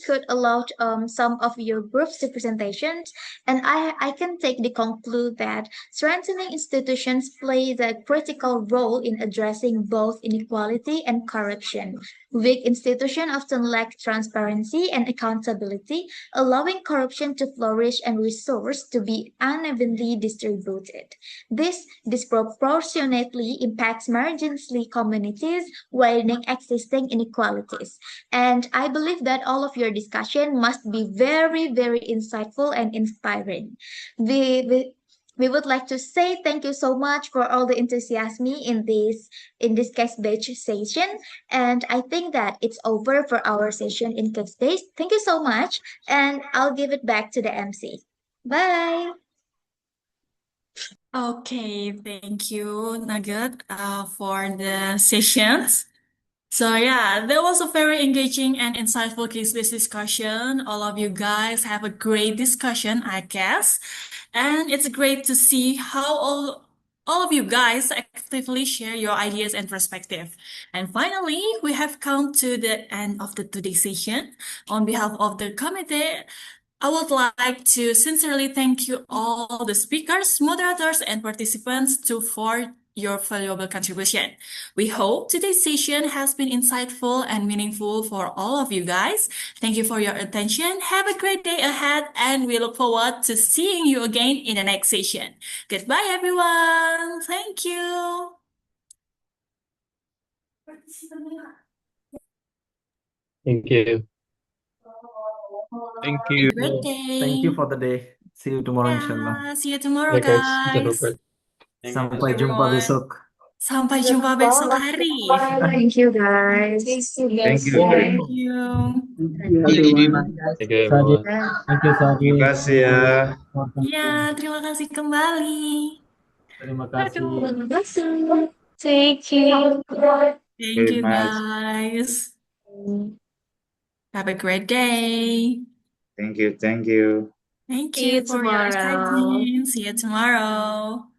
could allow some of your groups to presentations, and I can take the conclude that strengthening institutions play the critical role in addressing both inequality and corruption. Weak institutions often lack transparency and accountability, allowing corruption to flourish and resources to be unevenly distributed. This disproportionately impacts marginally communities, widening existing inequalities. And I believe that all of your discussion must be very, very insightful and inspiring. We, we, we would like to say thank you so much for all the enthusiasm in this case batch session, and I think that it's over for our session in Cave Space. Thank you so much, and I'll give it back to the MC. Bye. Okay, thank you, Nugget, for the sessions. So yeah, that was a very engaging and insightful case-based discussion. All of you guys have a great discussion, I guess. And it's great to see how all of you guys actively share your ideas and perspective. And finally, we have come to the end of the today's session. On behalf of the committee, I would like to sincerely thank you all the speakers, moderators, and participants for your valuable contribution. We hope today's session has been insightful and meaningful for all of you guys. Thank you for your attention. Have a great day ahead, and we look forward to seeing you again in the next session. Goodbye, everyone. Thank you. Thank you. Thank Have you. a great day. Thank you for the day. See you tomorrow, inshallah. Yeah, see you tomorrow, Ya guys, guys. sampai jumpa Everyone. besok. Sampai jumpa besok hari. Thank you, guys. Thank you. Thank you. Everyone. Thank you, Sadi. everyone. Thank you, Sadi. Terima kasih ya. Ya, terima kasih kembali. Terima kasih. Aduh. Thank you. Thank Very you, much. guys. Have a great day. Thank you. Thank you. Thank See you you for your tomorrow. excitement. See you tomorrow.